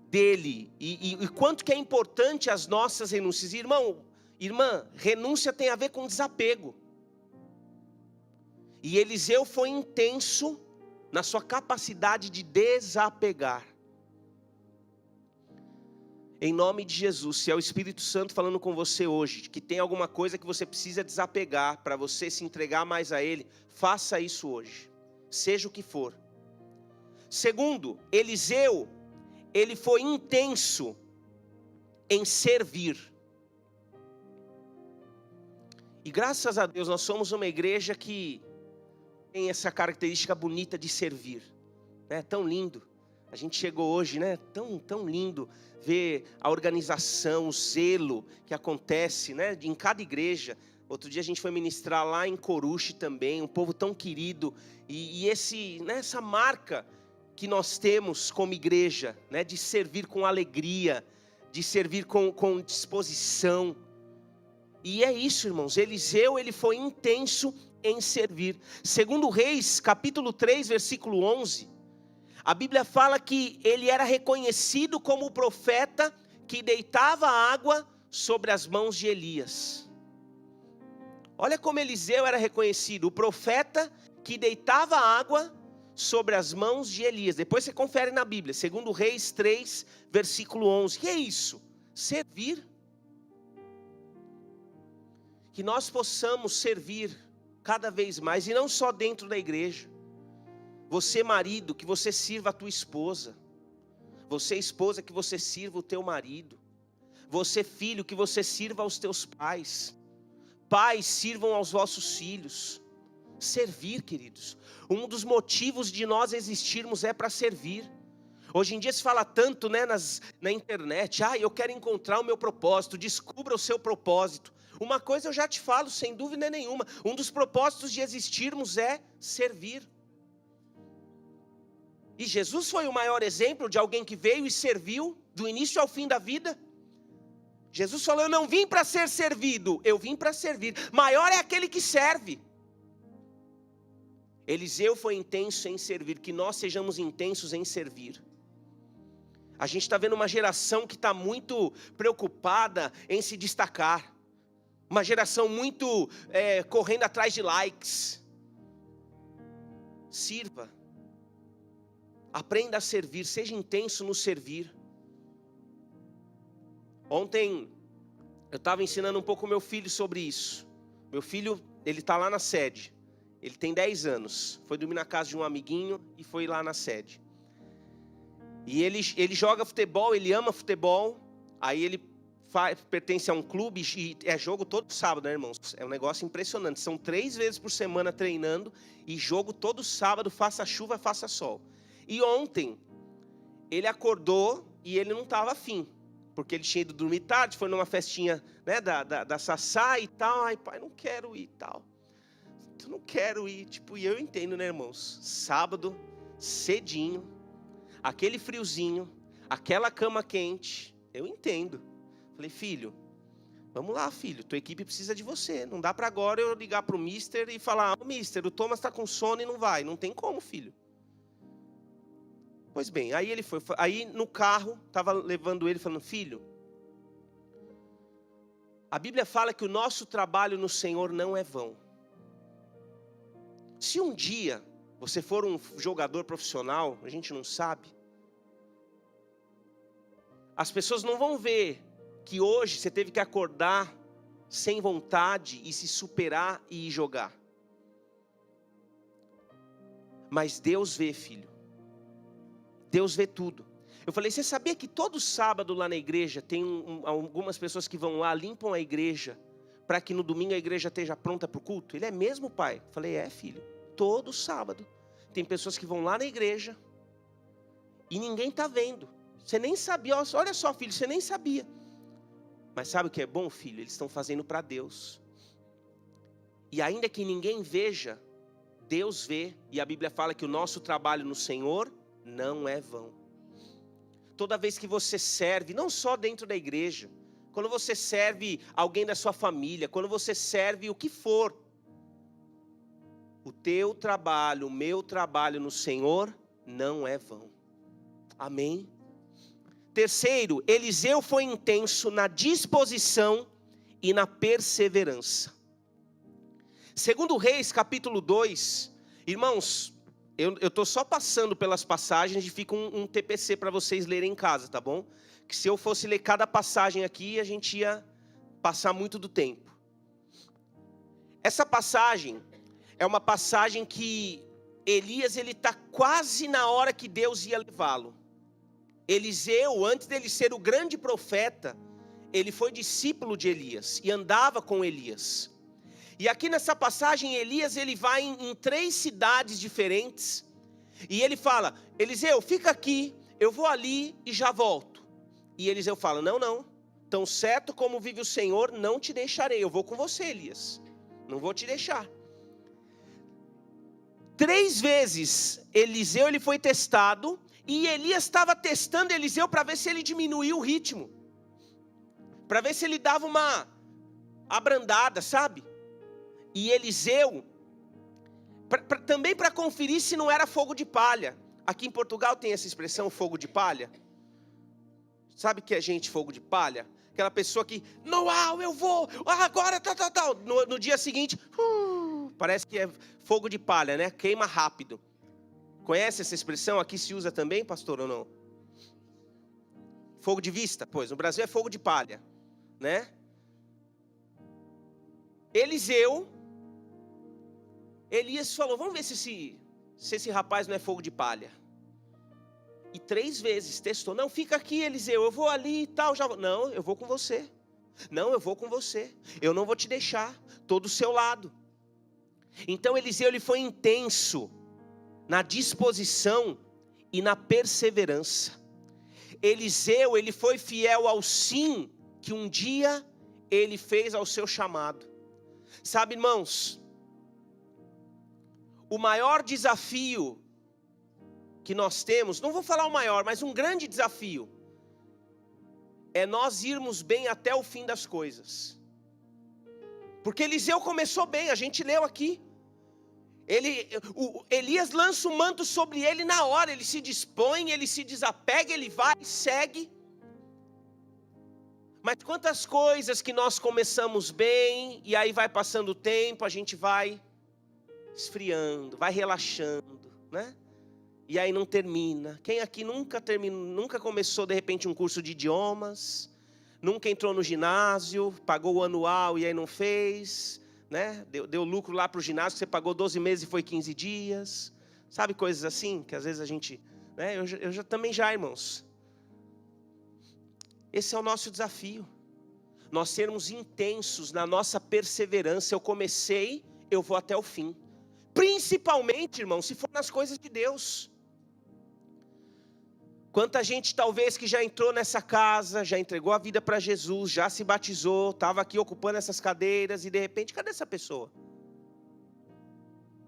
dele, e quanto que é importante as nossas renúncias. Irmã, renúncia tem a ver com desapego. E Eliseu foi intenso na sua capacidade de desapegar. Em nome de Jesus, se é o Espírito Santo falando com você hoje, que tem alguma coisa que você precisa desapegar para você se entregar mais a Ele, faça isso hoje, seja o que for. Segundo, Eliseu, ele foi intenso em servir. E graças a Deus nós somos uma igreja que tem essa característica bonita de servir. É tão lindo. A gente chegou hoje, né? Tão lindo ver a organização, o zelo que acontece, né? Em cada igreja. Outro dia a gente foi ministrar lá em Coruche também, um povo tão querido. E essa marca que nós temos como igreja, né? De servir com alegria, de servir com disposição. E é isso, irmãos. Eliseu, ele foi intenso em servir. Segundo Reis, capítulo 3, versículo 11. A Bíblia fala que ele era reconhecido como o profeta que deitava água sobre as mãos de Elias. Olha como Eliseu era reconhecido, o profeta que deitava água sobre as mãos de Elias. Depois você confere na Bíblia, segundo Reis 3, versículo 11. Que é isso? Servir. Que nós possamos servir cada vez mais, e não só dentro da igreja. Você marido, que você sirva a tua esposa. Você esposa, que você sirva o teu marido. Você filho, que você sirva aos teus pais. Pais, sirvam aos vossos filhos. Servir, queridos. Um dos motivos de nós existirmos é para servir. Hoje em dia se fala tanto, né, na internet: eu quero encontrar o meu propósito. Descubra o seu propósito. Uma coisa eu já te falo, sem dúvida nenhuma: um dos propósitos de existirmos é servir. E Jesus foi o maior exemplo de alguém que veio e serviu do início ao fim da vida. Jesus falou, eu não vim para ser servido, eu vim para servir. Maior é aquele que serve. Eliseu foi intenso em servir, que nós sejamos intensos em servir. A gente está vendo uma geração que está muito preocupada em se destacar. Uma geração muito correndo atrás de likes. Sirva. Aprenda a servir, seja intenso no servir. Ontem eu estava ensinando um pouco o meu filho sobre isso. Meu filho, ele está lá na sede. Ele tem 10 anos. Foi dormir na casa de um amiguinho e foi lá na sede. E ele joga futebol, ele ama futebol. Aí ele pertence a um clube e é jogo todo sábado, né, irmãos? É um negócio impressionante. São 3 vezes por semana treinando e jogo todo sábado, faça chuva, faça sol. E ontem ele acordou e ele não estava afim. Porque ele tinha ido dormir tarde, foi numa festinha, né, da Sassá e tal. Ai, pai, não quero ir e tal. Eu não quero ir. Tipo, e eu entendo, né, irmãos? Sábado, cedinho, aquele friozinho, aquela cama quente. Eu entendo. Falei, filho, vamos lá, filho. Tua equipe precisa de você. Não dá para agora eu ligar para o mister e falar, mister, o Thomas está com sono e não vai. Não tem como, filho. Pois bem, aí ele foi. Aí no carro, estava levando ele, falando, filho, a Bíblia fala que o nosso trabalho no Senhor não é vão. Se um dia você for um jogador profissional, a gente não sabe, as pessoas não vão ver que hoje você teve que acordar sem vontade e se superar e ir jogar. Mas Deus vê, filho. Deus vê tudo. Eu falei, você sabia que todo sábado lá na igreja tem algumas pessoas que vão lá, limpam a igreja, para que no domingo a igreja esteja pronta para o culto? Ele é mesmo, pai? Eu falei, filho, todo sábado. Tem pessoas que vão lá na igreja e ninguém está vendo. Você nem sabia, olha só, filho, você nem sabia. Mas sabe o que é bom, filho? Eles estão fazendo para Deus. E ainda que ninguém veja, Deus vê. E a Bíblia fala que o nosso trabalho no Senhor não é vão. Toda vez que você serve, não só dentro da igreja, quando você serve alguém da sua família, quando você serve o que for, o teu trabalho, o meu trabalho no Senhor não é vão. Amém? Terceiro, Eliseu foi intenso na disposição e na perseverança. Segundo Reis, capítulo 2, irmãos, eu estou só passando pelas passagens e fica um TPC para vocês lerem em casa, tá bom? Que se eu fosse ler cada passagem aqui, a gente ia passar muito do tempo. Essa passagem é uma passagem que Elias, ele está quase na hora que Deus ia levá-lo. Eliseu, antes dele ser o grande profeta, ele foi discípulo de Elias e andava com Elias. E aqui nessa passagem, Elias, ele vai em 3 cidades diferentes. E ele fala, Eliseu, fica aqui, eu vou ali e já volto. E Eliseu fala, não, tão certo como vive o Senhor, não te deixarei. Eu vou com você, Elias, não vou te deixar. 3 vezes, Eliseu, ele foi testado. E Elias estava testando Eliseu para ver se ele diminuía o ritmo. Para ver se ele dava uma abrandada, sabe? E Eliseu, também para conferir se não era fogo de palha. Aqui em Portugal tem essa expressão, fogo de palha. Sabe que é gente fogo de palha? Aquela pessoa que, não, eu vou, agora, tal. No dia seguinte, parece que é fogo de palha, né? Queima rápido. Conhece essa expressão? Aqui se usa também, pastor, ou não? Fogo de vista? Pois, no Brasil é fogo de palha, né? Elias falou, vamos ver se esse rapaz não é fogo de palha. E 3 vezes testou, não, fica aqui, Eliseu, eu vou ali e tal, já vou. Não, eu vou com você. Não, eu vou com você. Eu não vou te deixar, estou do seu lado. Então Eliseu, ele foi intenso na disposição e na perseverança. Eliseu, ele foi fiel ao sim que um dia ele fez ao seu chamado. Sabe, irmãos, o maior desafio que nós temos, não vou falar o maior, mas um grande desafio, é nós irmos bem até o fim das coisas. Porque Eliseu começou bem, a gente leu aqui. Elias lança o manto sobre ele na hora, ele se dispõe, ele se desapega, ele vai, segue. Mas quantas coisas que nós começamos bem, e aí vai passando o tempo, a gente vai esfriando, vai relaxando, né? E aí não termina. Quem aqui nunca começou de repente um curso de idiomas, nunca entrou no ginásio, pagou o anual e aí não fez, né? Deu lucro lá para o ginásio, você pagou 12 meses e foi 15 dias. Sabe coisas assim, que às vezes a gente, né? Eu já também já, irmãos. Esse é o nosso desafio. Nós sermos intensos na nossa perseverança. Eu comecei, eu vou até o fim. Principalmente, irmão, se for nas coisas de Deus. Quanta gente talvez que já entrou nessa casa, já entregou a vida para Jesus, já se batizou, estava aqui ocupando essas cadeiras e de repente, cadê essa pessoa?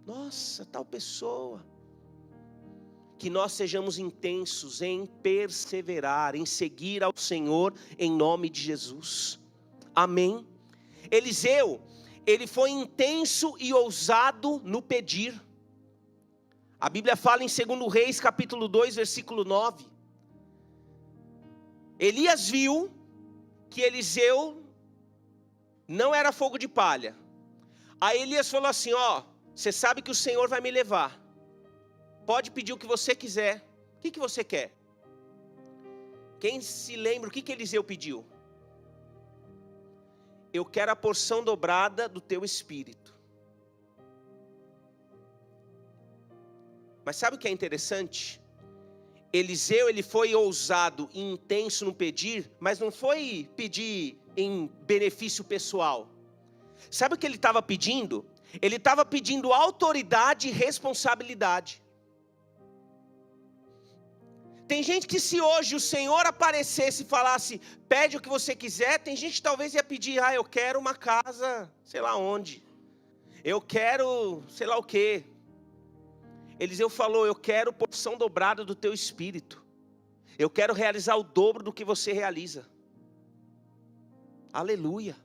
Nossa, tal pessoa. Que nós sejamos intensos em perseverar, em seguir ao Senhor em nome de Jesus. Amém. Eliseu, ele foi intenso e ousado no pedir. A Bíblia fala em 2 Reis, capítulo 2, versículo 9. Elias viu que Eliseu não era fogo de palha. Aí Elias falou assim, você sabe que o Senhor vai me levar. Pode pedir o que você quiser. O que você quer? Quem se lembra o que Eliseu pediu? Eu quero a porção dobrada do teu espírito. Mas sabe o que é interessante? Eliseu, ele foi ousado e intenso no pedir, mas não foi pedir em benefício pessoal. Sabe o que ele estava pedindo? Ele estava pedindo autoridade e responsabilidade. Tem gente que se hoje o Senhor aparecesse e falasse, pede o que você quiser, tem gente que talvez ia pedir, eu quero uma casa, sei lá onde. Eu quero, sei lá o quê. Eliseu falou, eu quero porção dobrada do teu espírito. Eu quero realizar o dobro do que você realiza. Aleluia.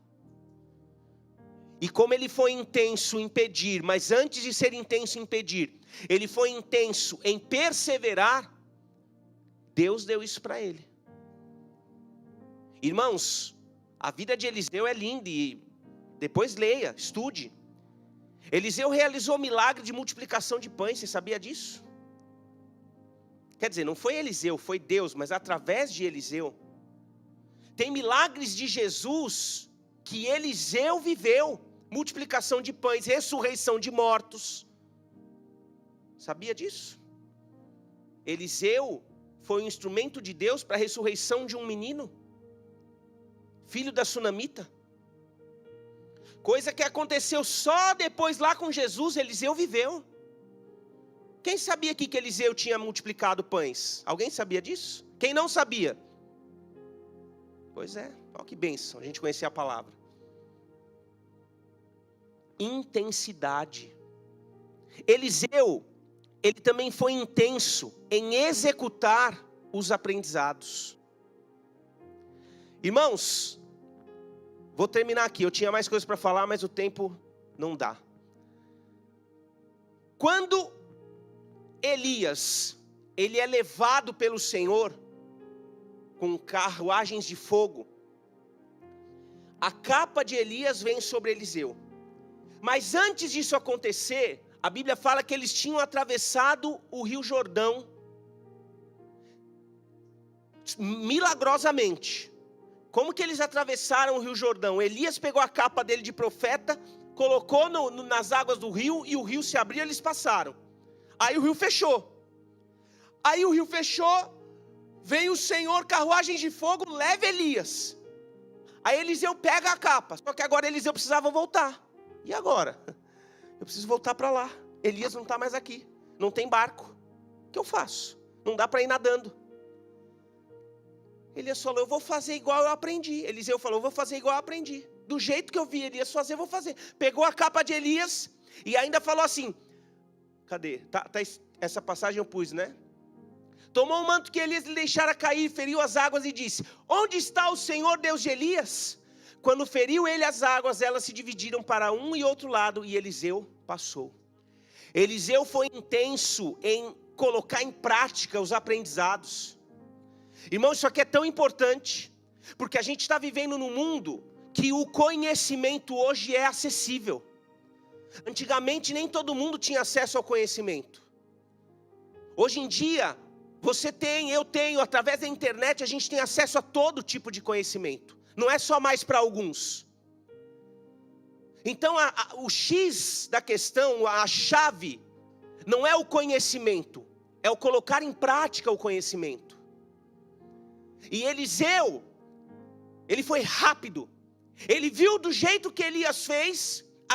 E como ele foi intenso em pedir, mas antes de ser intenso em pedir, ele foi intenso em perseverar, Deus deu isso para ele. Irmãos, a vida de Eliseu é linda e depois leia, estude. Eliseu realizou milagre de multiplicação de pães, você sabia disso? Quer dizer, não foi Eliseu, foi Deus, mas através de Eliseu. Tem milagres de Jesus que Eliseu viveu. Multiplicação de pães, ressurreição de mortos. Sabia disso? Eliseu foi um instrumento de Deus para a ressurreição de um menino, filho da sunamita. Coisa que aconteceu só depois lá com Jesus, Eliseu viveu. Quem sabia aqui que Eliseu tinha multiplicado pães? Alguém sabia disso? Quem não sabia? Pois é, olha que bênção, a gente conhecia a palavra. Intensidade. Eliseu, ele também foi intenso em executar os aprendizados. Irmãos, vou terminar aqui, eu tinha mais coisas para falar, mas o tempo não dá. Quando Elias, ele é levado pelo Senhor, com carruagens de fogo, a capa de Elias vem sobre Eliseu. Mas antes disso acontecer, a Bíblia fala que eles tinham atravessado o Rio Jordão, milagrosamente. Como que eles atravessaram o Rio Jordão? Elias pegou a capa dele de profeta, colocou nas águas do rio, e o rio se abriu e eles passaram. Aí o rio fechou. Veio o Senhor, carruagens de fogo, leva Elias. Aí Eliseu pega a capa, só que agora Eliseu precisava voltar. E agora? Eu preciso voltar para lá. Elias não está mais aqui, não tem barco. O que eu faço? Não dá para ir nadando. Elias falou, eu vou fazer igual eu aprendi. Eliseu falou, eu vou fazer igual eu aprendi. Do jeito que eu vi Elias fazer, eu vou fazer. Pegou a capa de Elias e ainda falou assim, cadê? Essa passagem eu pus, né? Tomou o manto que Elias lhe deixara cair, feriu as águas e disse: onde está o Senhor Deus de Elias? Quando feriu ele as águas, elas se dividiram para um e outro lado, e Eliseu passou. Eliseu foi intenso em colocar em prática os aprendizados. Irmão, isso aqui é tão importante, porque a gente está vivendo num mundo que o conhecimento hoje é acessível. Antigamente nem todo mundo tinha acesso ao conhecimento. Hoje em dia, você tem, eu tenho, através da internet a gente tem acesso a todo tipo de conhecimento. Não é só mais para alguns. Então o X da questão, a chave, não é o conhecimento, é o colocar em prática o conhecimento. E Eliseu, ele foi rápido. Ele viu do jeito que Elias fez.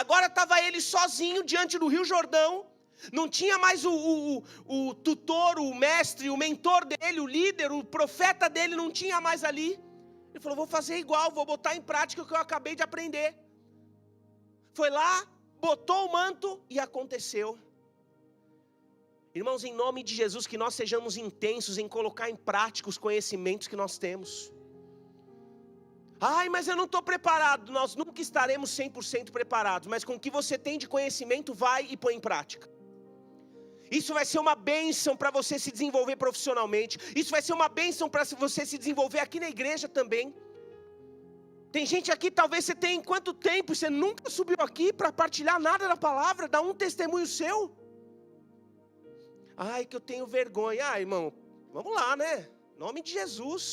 Agora estava ele sozinho diante do Rio Jordão. Não tinha mais o tutor, o mestre, o mentor dele, o líder, o profeta dele, não tinha mais ali. Ele falou: vou fazer igual, vou botar em prática o que eu acabei de aprender. Foi lá, botou o manto e aconteceu. Irmãos, em nome de Jesus, que nós sejamos intensos em colocar em prática os conhecimentos que nós temos. Ai, mas eu não estou preparado. Nós nunca estaremos 100% preparados, mas com o que você tem de conhecimento, vai e põe em prática. Isso vai ser uma bênção para você se desenvolver profissionalmente. Isso vai ser uma bênção para você se desenvolver aqui na igreja também. Tem gente aqui, talvez você tenha quanto tempo, você nunca subiu aqui para partilhar nada da palavra, dar um testemunho seu. Ai, que eu tenho vergonha. Ah, irmão, vamos lá, né? Em nome de Jesus.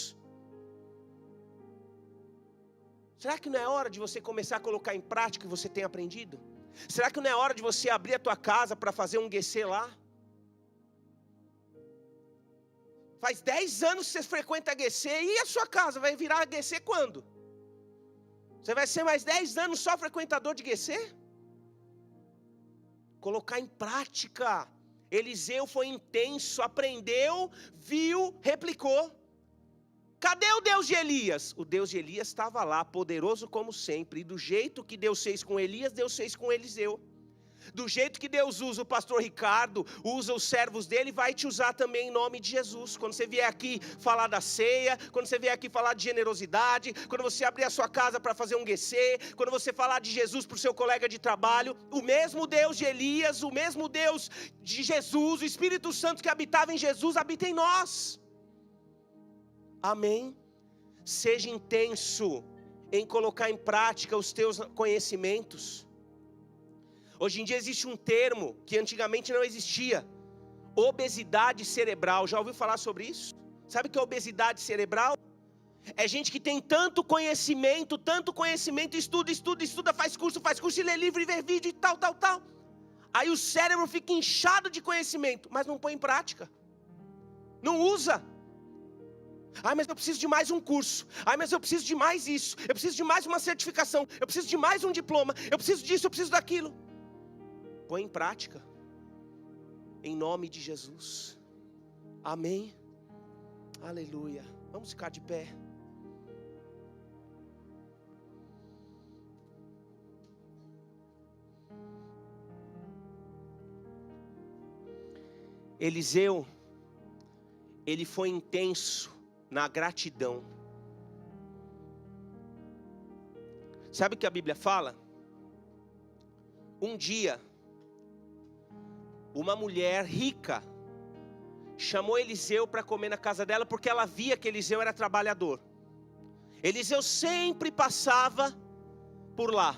Será que não é hora de você começar a colocar em prática o que você tem aprendido? Será que não é hora de você abrir a tua casa para fazer um GC lá? Faz 10 anos que você frequenta a GC, e a sua casa vai virar a GC quando? Você vai ser mais 10 anos só frequentador de GC? Colocar em prática. Eliseu foi intenso, aprendeu, viu, replicou. Cadê o Deus de Elias? O Deus de Elias estava lá, poderoso como sempre. E do jeito que Deus fez com Elias, Deus fez com Eliseu. Do jeito que Deus usa o pastor Ricardo, usa os servos dele, vai te usar também em nome de Jesus. Quando você vier aqui falar da ceia, quando você vier aqui falar de generosidade, quando você abrir a sua casa para fazer um GC, quando você falar de Jesus para o seu colega de trabalho, o mesmo Deus de Elias, o mesmo Deus de Jesus, o Espírito Santo que habitava em Jesus, habita em nós. Amém? Seja intenso em colocar em prática os teus conhecimentos. Hoje em dia existe um termo que antigamente não existia: obesidade cerebral. Já ouviu falar sobre isso? Sabe o que é obesidade cerebral? É gente que tem tanto conhecimento, estuda, faz curso, e lê livro e vê vídeo e tal. Aí o cérebro fica inchado de conhecimento, mas não põe em prática. Não usa. Ai, mas eu preciso de mais um curso. Ai, mas eu preciso de mais isso. Eu preciso de mais uma certificação. Eu preciso de mais um diploma. Eu preciso disso, eu preciso daquilo. Põe em prática. Em nome de Jesus. Amém. Aleluia. Vamos ficar de pé. Eliseu, ele foi intenso na gratidão. Sabe o que a Bíblia fala? Um dia, uma mulher rica chamou Eliseu para comer na casa dela, porque ela via que Eliseu era trabalhador. Eliseu sempre passava por lá.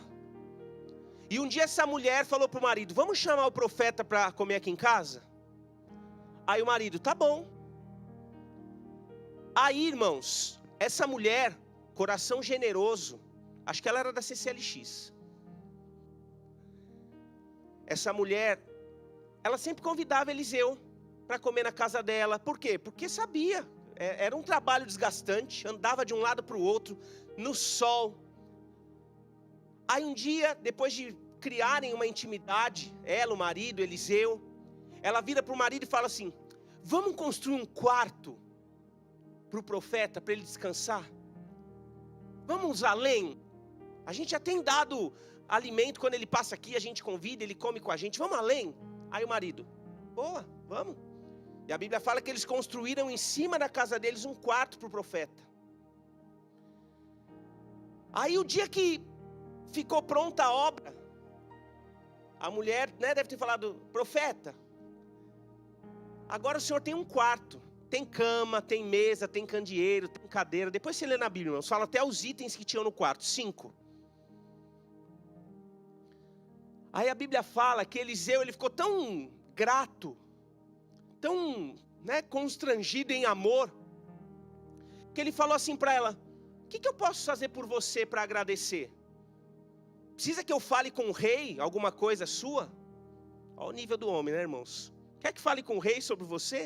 E um dia essa mulher falou para o marido: vamos chamar o profeta para comer aqui em casa? Aí o marido: tá bom. Aí, irmãos, essa mulher, coração generoso, acho que ela era da CCLX. Essa mulher, ela sempre convidava Eliseu para comer na casa dela. Por quê? Porque sabia, era um trabalho desgastante, andava de um lado para o outro, no sol. Aí um dia, depois de criarem uma intimidade, ela, o marido, Eliseu, ela vira para o marido e fala assim: vamos construir um quarto para o profeta, para ele descansar? Vamos além? A gente já tem dado alimento, quando ele passa aqui, a gente convida, ele come com a gente, vamos além? Aí o marido: boa, vamos. E a Bíblia fala que eles construíram em cima da casa deles um quarto para o profeta. Aí o dia que ficou pronta a obra, a mulher, deve ter falado: profeta, agora o senhor tem um quarto. Tem cama, tem mesa, tem candeeiro, tem cadeira. Depois você lê na Bíblia, irmãos, fala até os itens que tinham no quarto. 5. Aí a Bíblia fala que Eliseu, ele ficou tão grato, tão constrangido em amor, que ele falou assim para ela: o que eu posso fazer por você para agradecer? Precisa que eu fale com o rei alguma coisa sua? Olha o nível do homem, né, irmãos? Quer que fale com o rei sobre você?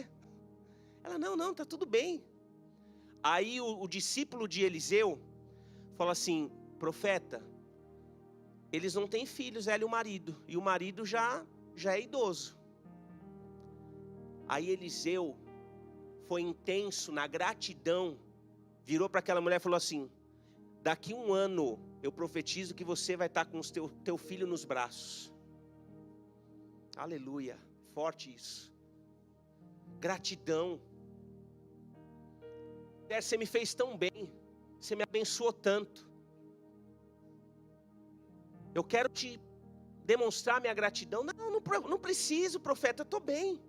Ela: não, tá tudo bem. Aí o discípulo de Eliseu falou assim: profeta, eles não têm filhos, ela e o marido. E o marido já é idoso. Aí Eliseu foi intenso na gratidão. Virou para aquela mulher e falou assim: daqui 1 ano eu profetizo que você vai estar com o teu filho nos braços. Aleluia, forte isso. Gratidão. Você me fez tão bem, você me abençoou tanto. Eu quero te demonstrar minha gratidão. Não preciso, profeta, eu estou bem.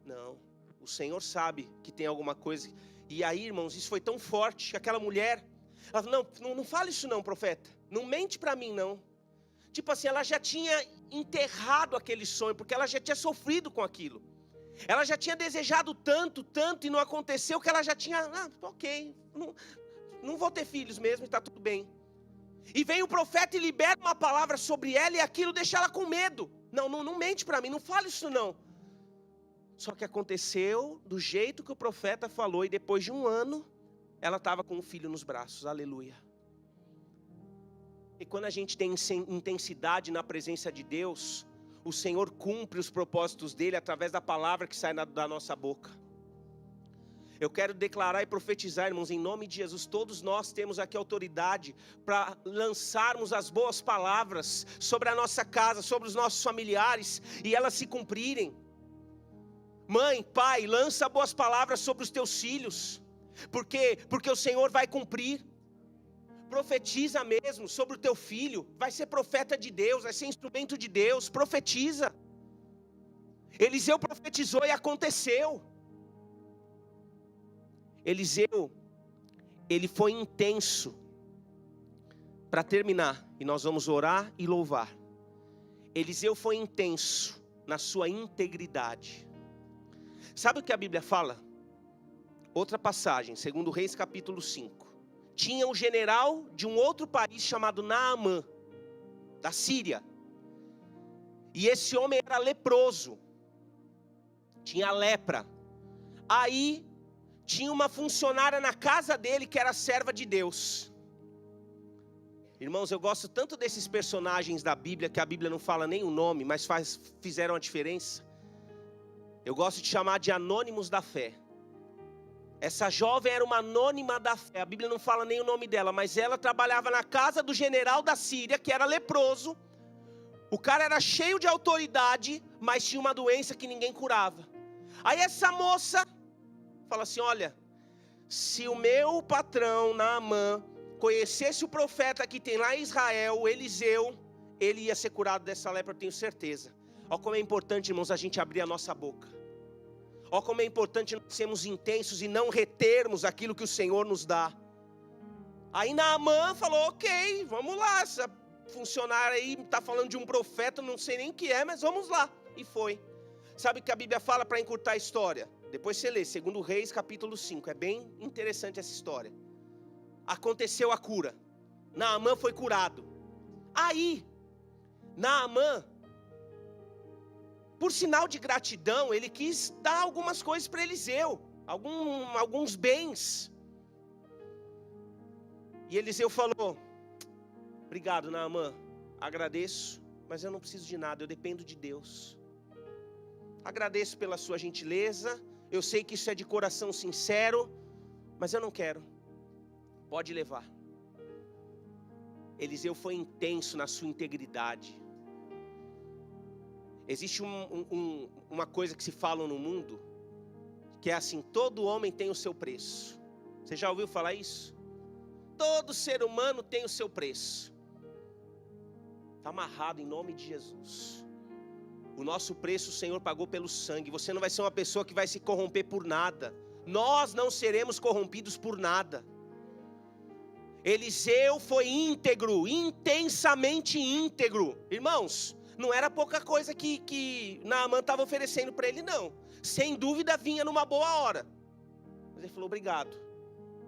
Não, o Senhor sabe que tem alguma coisa. E aí, irmãos, isso foi tão forte que aquela mulher, ela falou: não fala isso não, profeta. Não mente para mim não. Tipo assim, ela já tinha enterrado aquele sonho, porque ela já tinha sofrido com aquilo. Ela já tinha desejado tanto, e não aconteceu, que ela já tinha, ok, não vou ter filhos mesmo, está tudo bem. E vem o profeta e libera uma palavra sobre ela, e aquilo deixa ela com medo. Não mente para mim, não fala isso não. Só que aconteceu do jeito que o profeta falou, e depois de 1 ano, ela estava com o filho nos braços, aleluia. E quando a gente tem intensidade na presença de Deus, o Senhor cumpre os propósitos dele através da palavra que sai da nossa boca. Eu quero declarar e profetizar, irmãos, em nome de Jesus, todos nós temos aqui autoridade para lançarmos as boas palavras sobre a nossa casa, sobre os nossos familiares, e elas se cumprirem. Mãe, pai, lança boas palavras sobre os teus filhos. Por quê? Porque o Senhor vai cumprir. Profetiza mesmo sobre o teu filho. Vai ser profeta de Deus, vai ser instrumento de Deus. Profetiza. Eliseu profetizou e aconteceu. Eliseu, ele foi intenso. Para terminar, e nós vamos orar e louvar. Eliseu foi intenso na sua integridade. Sabe o que a Bíblia fala? Outra passagem, 2 Reis capítulo 5. Tinha um general de um outro país chamado Naamã, da Síria. E esse homem era leproso. Tinha lepra. Aí tinha uma funcionária na casa dele que era serva de Deus. Irmãos, eu gosto tanto desses personagens da Bíblia, que a Bíblia não fala nem o nome, mas fizeram a diferença. Eu gosto de chamar de anônimos da fé. Essa jovem era uma anônima da fé. A Bíblia não fala nem o nome dela, mas ela trabalhava na casa do general da Síria, que era leproso. O cara era cheio de autoridade, mas tinha uma doença que ninguém curava. Aí essa moça fala assim: olha, se o meu patrão Naamã conhecesse o profeta que tem lá em Israel, o Eliseu, ele ia ser curado dessa lepra, eu tenho certeza. Olha como é importante, irmãos, a gente abrir a nossa boca. Olha como é importante nós sermos intensos e não retermos aquilo que o Senhor nos dá. Aí Naamã falou: ok, vamos lá, essa funcionária aí está falando de um profeta, não sei nem o que é, mas vamos lá. E foi. Sabe o que a Bíblia fala para encurtar a história? Depois você lê, 2 Reis capítulo 5, é bem interessante essa história. Aconteceu a cura. Naamã foi curado. Aí, Naamã, por sinal de gratidão, ele quis dar algumas coisas para Eliseu, alguns bens. E Eliseu falou: obrigado, Naamã, agradeço, mas eu não preciso de nada, eu dependo de Deus. Agradeço pela sua gentileza, eu sei que isso é de coração sincero, mas eu não quero, pode levar. Eliseu foi intenso na sua integridade. Existe uma coisa que se fala no mundo, que é assim: todo homem tem o seu preço. Você já ouviu falar isso? Todo ser humano tem o seu preço. Está amarrado em nome de Jesus. O nosso preço o Senhor pagou pelo sangue. Você não vai ser uma pessoa que vai se corromper por nada. Nós não seremos corrompidos por nada. Eliseu foi íntegro, intensamente íntegro. Irmãos, não era pouca coisa que Naamã estava oferecendo para ele, não. Sem dúvida vinha numa boa hora. Mas ele falou: obrigado,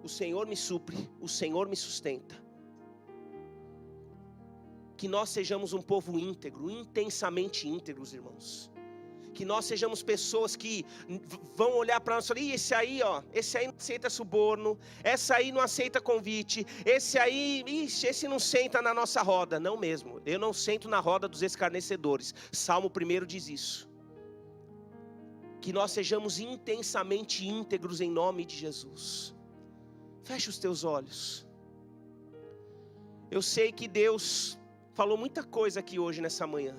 o Senhor me supre, o Senhor me sustenta. Que nós sejamos um povo íntegro, intensamente íntegros, irmãos. Que nós sejamos pessoas que vão olhar para nós e falar: esse aí não aceita suborno, essa aí não aceita convite, esse aí, esse não senta na nossa roda. Não mesmo, eu não sento na roda dos escarnecedores. Salmo 1 diz isso. Que nós sejamos intensamente íntegros em nome de Jesus. Feche os teus olhos. Eu sei que Deus falou muita coisa aqui hoje nessa manhã.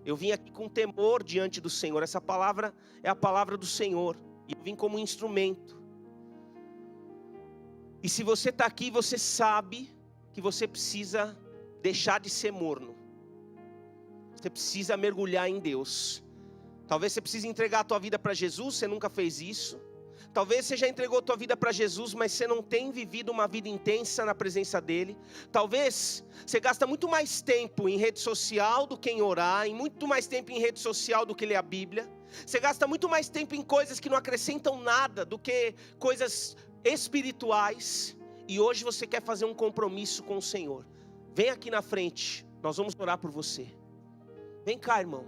Eu vim aqui com temor diante do Senhor. Essa palavra é a palavra do Senhor. E eu vim como um instrumento. E se você está aqui, você sabe que você precisa deixar de ser morno. Você precisa mergulhar em Deus. Talvez você precise entregar a tua vida para Jesus, você nunca fez isso. Talvez você já entregou a tua vida para Jesus, mas você não tem vivido uma vida intensa na presença dEle. Talvez você gasta muito mais tempo em rede social do que em orar, muito mais tempo em rede social do que ler a Bíblia. Você gasta muito mais tempo em coisas que não acrescentam nada do que coisas espirituais. E hoje você quer fazer um compromisso com o Senhor. Vem aqui na frente, nós vamos orar por você. Vem cá, irmão.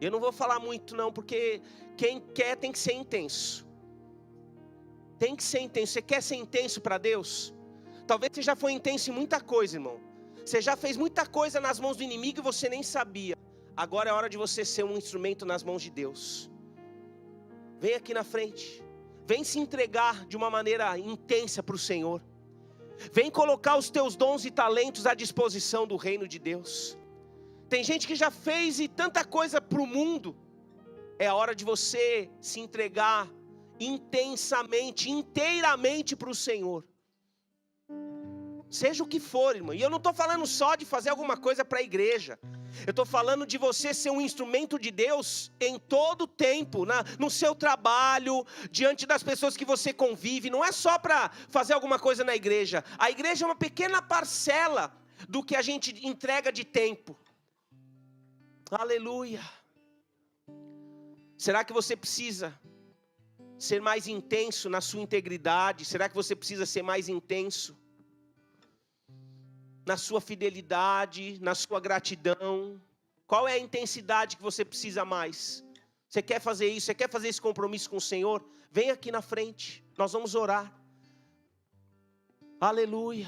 Eu não vou falar muito não, porque quem quer tem que ser intenso. Tem que ser intenso. Você quer ser intenso para Deus? Talvez você já foi intenso em muita coisa, irmão. Você já fez muita coisa nas mãos do inimigo e você nem sabia. Agora é hora de você ser um instrumento nas mãos de Deus. Vem aqui na frente. Vem se entregar de uma maneira intensa para o Senhor. Vem colocar os teus dons e talentos à disposição do reino de Deus. Tem gente que já fez e tanta coisa para o mundo. É a hora de você se entregar intensamente, inteiramente para o Senhor. Seja o que for, irmão. E eu não estou falando só de fazer alguma coisa para a igreja. Eu estou falando de você ser um instrumento de Deus em todo o tempo, no seu trabalho, diante das pessoas que você convive. Não é só para fazer alguma coisa na igreja. A igreja é uma pequena parcela do que a gente entrega de tempo. Aleluia. Será que você precisa ser mais intenso na sua integridade? Será que você precisa ser mais intenso na sua fidelidade, na sua gratidão? Qual é a intensidade que você precisa mais? Você quer fazer isso? Você quer fazer esse compromisso com o Senhor? Vem aqui na frente, nós vamos orar. Aleluia.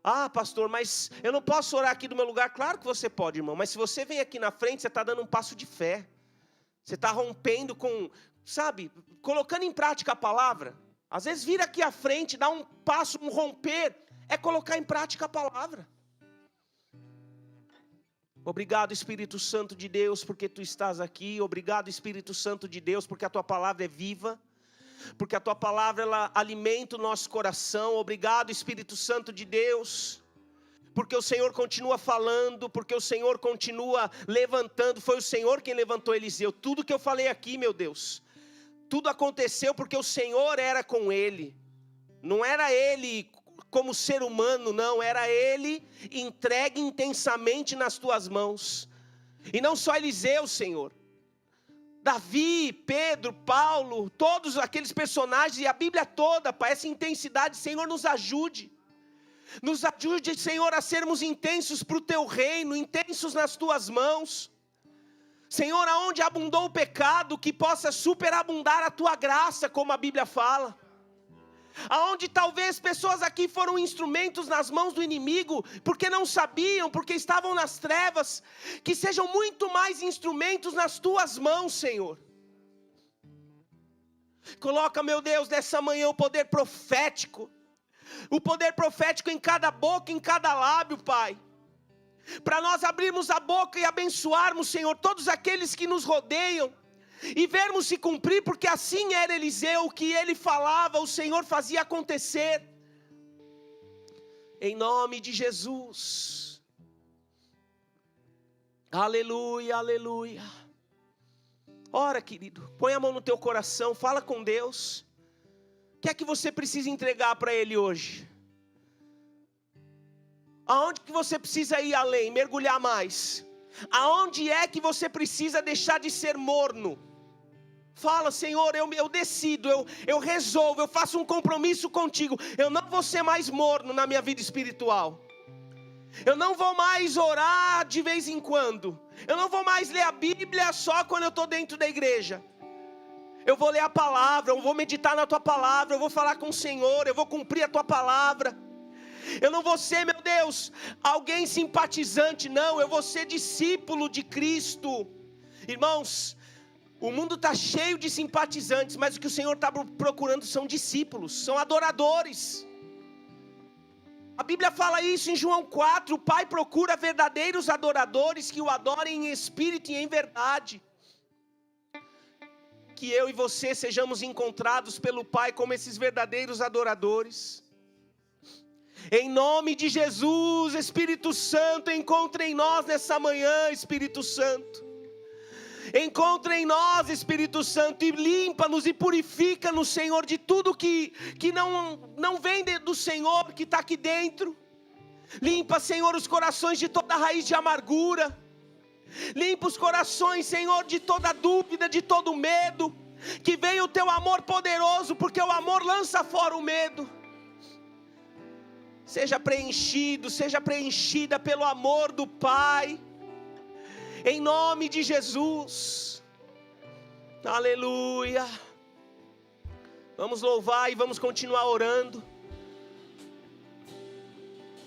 Ah, pastor, mas eu não posso orar aqui do meu lugar. Claro que você pode, irmão, mas se você vem aqui na frente, você está dando um passo de fé. Você está rompendo com, colocando em prática a palavra. Às vezes vir aqui à frente, dar um passo, um romper, é colocar em prática a palavra. Obrigado, Espírito Santo de Deus, porque Tu estás aqui. Obrigado, Espírito Santo de Deus, porque a Tua palavra é viva. Porque a Tua palavra, ela alimenta o nosso coração. Obrigado, Espírito Santo de Deus, porque o Senhor continua falando, porque o Senhor continua levantando. Foi o Senhor quem levantou Eliseu. Tudo que eu falei aqui, meu Deus, tudo aconteceu porque o Senhor era com ele. Não era ele como ser humano, não. Era ele entregue intensamente nas Tuas mãos. E não só Eliseu, Senhor. Davi, Pedro, Paulo, todos aqueles personagens e a Bíblia toda, Pai, essa intensidade, Senhor, nos ajude. Nos ajude, Senhor, a sermos intensos para o Teu reino, intensos nas Tuas mãos. Senhor, aonde abundou o pecado, que possa superabundar a Tua graça, como a Bíblia fala. Aonde talvez pessoas aqui foram instrumentos nas mãos do inimigo, porque não sabiam, porque estavam nas trevas, que sejam muito mais instrumentos nas Tuas mãos, Senhor. Coloca, meu Deus, nessa manhã o poder profético em cada boca, em cada lábio, Pai, para nós abrirmos a boca e abençoarmos, Senhor, todos aqueles que nos rodeiam, e vermos se cumprir, porque assim era Eliseu, o que ele falava, o Senhor fazia acontecer. Em nome de Jesus. Aleluia, aleluia. Ora, querido, põe a mão no teu coração, fala com Deus. O que é que você precisa entregar para Ele hoje? Aonde que você precisa ir além, mergulhar mais? Aonde é que você precisa deixar de ser morno? Fala, Senhor, eu decido, eu resolvo, eu faço um compromisso contigo. Eu não vou ser mais morno na minha vida espiritual. Eu não vou mais orar de vez em quando. Eu não vou mais ler a Bíblia só quando eu estou dentro da igreja. Eu vou ler a palavra, eu vou meditar na tua palavra, eu vou falar com o Senhor, eu vou cumprir a tua palavra. Eu não vou ser, meu Deus, alguém simpatizante, não. Eu vou ser discípulo de Cristo. Irmãos, o mundo está cheio de simpatizantes, mas o que o Senhor está procurando são discípulos, são adoradores. A Bíblia fala isso em João 4, o Pai procura verdadeiros adoradores que o adorem em espírito e em verdade. Que eu e você sejamos encontrados pelo Pai como esses verdadeiros adoradores. Em nome de Jesus, Espírito Santo, encontre em nós nessa manhã, Espírito Santo. Encontre em nós, Espírito Santo, e limpa-nos e purifica-nos, Senhor, de tudo que não vem do Senhor, que está aqui dentro. Limpa, Senhor, os corações de toda raiz de amargura. Limpa os corações, Senhor, de toda dúvida, de todo medo. Que venha o teu amor poderoso, porque o amor lança fora o medo. Seja preenchido, seja preenchida pelo amor do Pai. Em nome de Jesus. Aleluia. Vamos louvar e vamos continuar orando.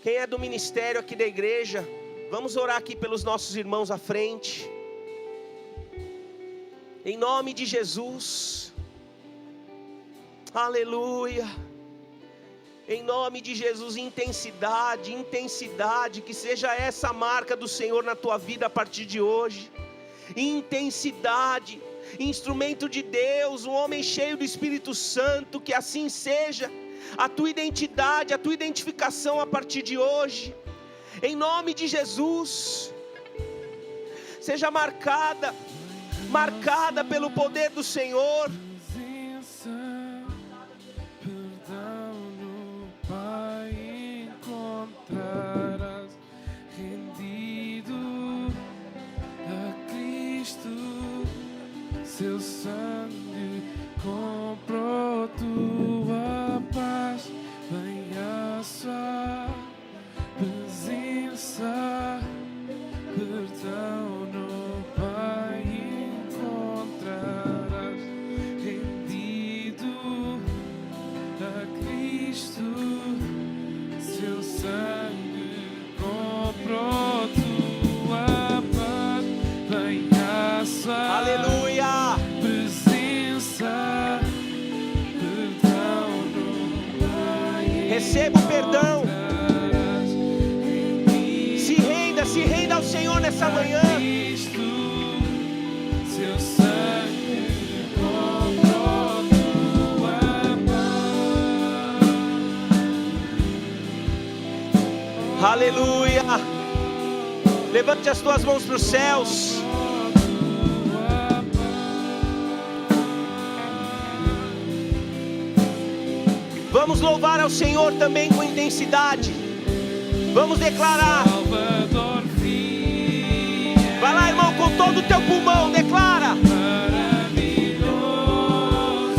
Quem é do ministério aqui da igreja, vamos orar aqui pelos nossos irmãos à frente. Em nome de Jesus. Aleluia. Em nome de Jesus, intensidade, que seja essa a marca do Senhor na tua vida a partir de hoje. Intensidade, instrumento de Deus, um homem cheio do Espírito Santo, que assim seja a tua identidade, a tua identificação a partir de hoje. Em nome de Jesus, seja marcada pelo poder do Senhor. Seu sangue comprou tua paz. Venha a sua presença, perdão no Pai encontrarás. Rendido a Cristo, seu sangue comprou tua paz. Venha a sua Aleluia. Receba o perdão. Se renda ao Senhor nessa manhã. Aleluia. Levante as tuas mãos para os céus. Vamos louvar ao Senhor também com intensidade. Vamos declarar. Vai lá, irmão, com todo o teu pulmão, declara.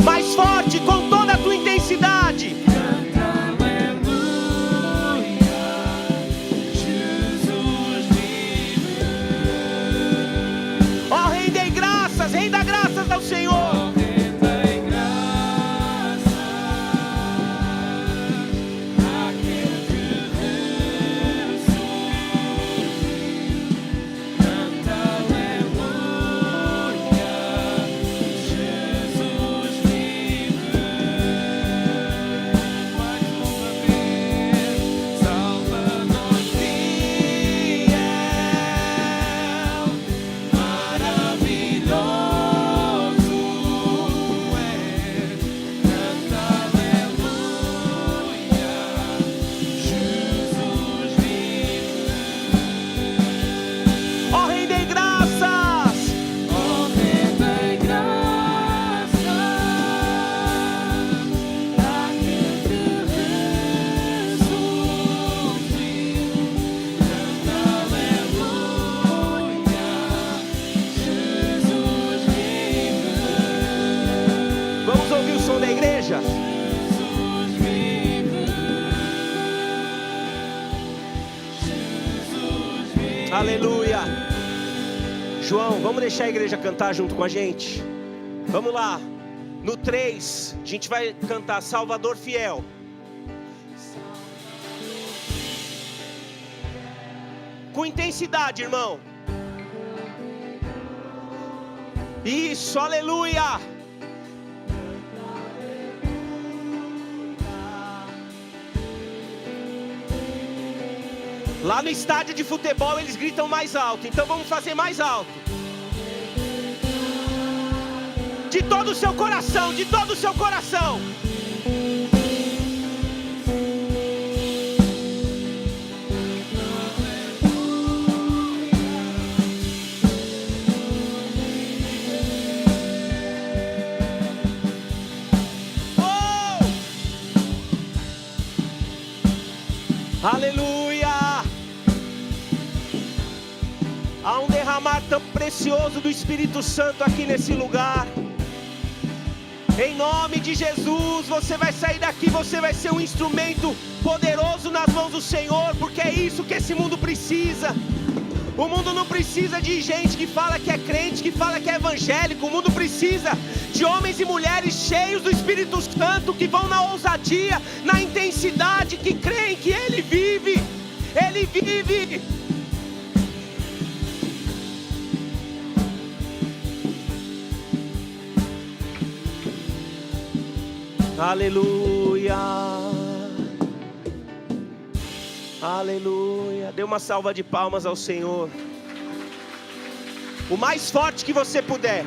Mais forte, com toda a tua intensidade. Ó, renda graças ao Senhor. igreja. Aleluia. João, vamos deixar a igreja cantar junto com a gente? Vamos lá. No 3, a gente vai cantar Salvador Fiel. Com intensidade, irmão. Isso, aleluia. Lá no estádio de futebol eles gritam mais alto, então vamos fazer mais alto. De todo o seu coração, de todo o seu coração. Oh! Aleluia! Há um derramar tão precioso do Espírito Santo aqui nesse lugar. Em nome de Jesus, você vai sair daqui, você vai ser um instrumento poderoso nas mãos do Senhor, porque é isso que esse mundo precisa. O mundo não precisa de gente que fala que é crente, que fala que é evangélico. O mundo precisa de homens e mulheres cheios do Espírito Santo, que vão na ousadia, na intensidade, que creem que Ele vive. Ele vive. Aleluia, aleluia. Dê uma salva de palmas ao Senhor, o mais forte que você puder.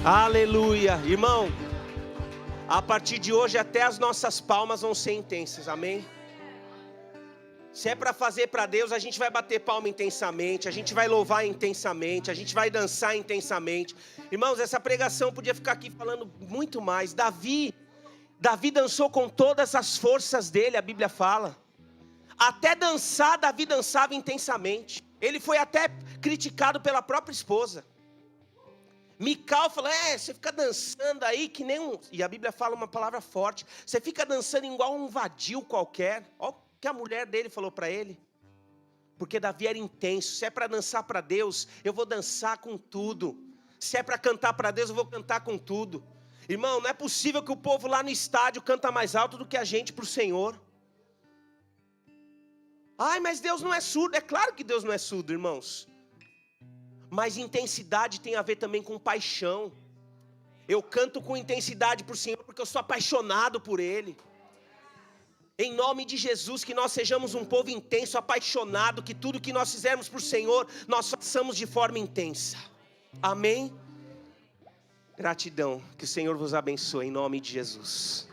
Aleluia, irmão. A partir de hoje até as nossas palmas vão ser intensas, amém? Se é para fazer para Deus, a gente vai bater palma intensamente, a gente vai louvar intensamente, a gente vai dançar intensamente. Irmãos, essa pregação podia ficar aqui falando muito mais. Davi dançou com todas as forças dele, a Bíblia fala. Até dançar, Davi dançava intensamente. Ele foi até criticado pela própria esposa. Mical falou, você fica dançando aí que nem um... E a Bíblia fala uma palavra forte. Você fica dançando igual um vadio qualquer. Olha que a mulher dele falou para ele, porque Davi era intenso. Se é para dançar para Deus, eu vou dançar com tudo. Se é para cantar para Deus, eu vou cantar com tudo. Irmão, não é possível que o povo lá no estádio canta mais alto do que a gente para o Senhor. Ai, mas Deus não é surdo. É claro que Deus não é surdo, irmãos. Mas intensidade tem a ver também com paixão. Eu canto com intensidade para o Senhor porque eu sou apaixonado por Ele. Em nome de Jesus, que nós sejamos um povo intenso, apaixonado, que tudo que nós fizermos para o Senhor, nós façamos de forma intensa. Amém? Gratidão, que o Senhor vos abençoe, em nome de Jesus.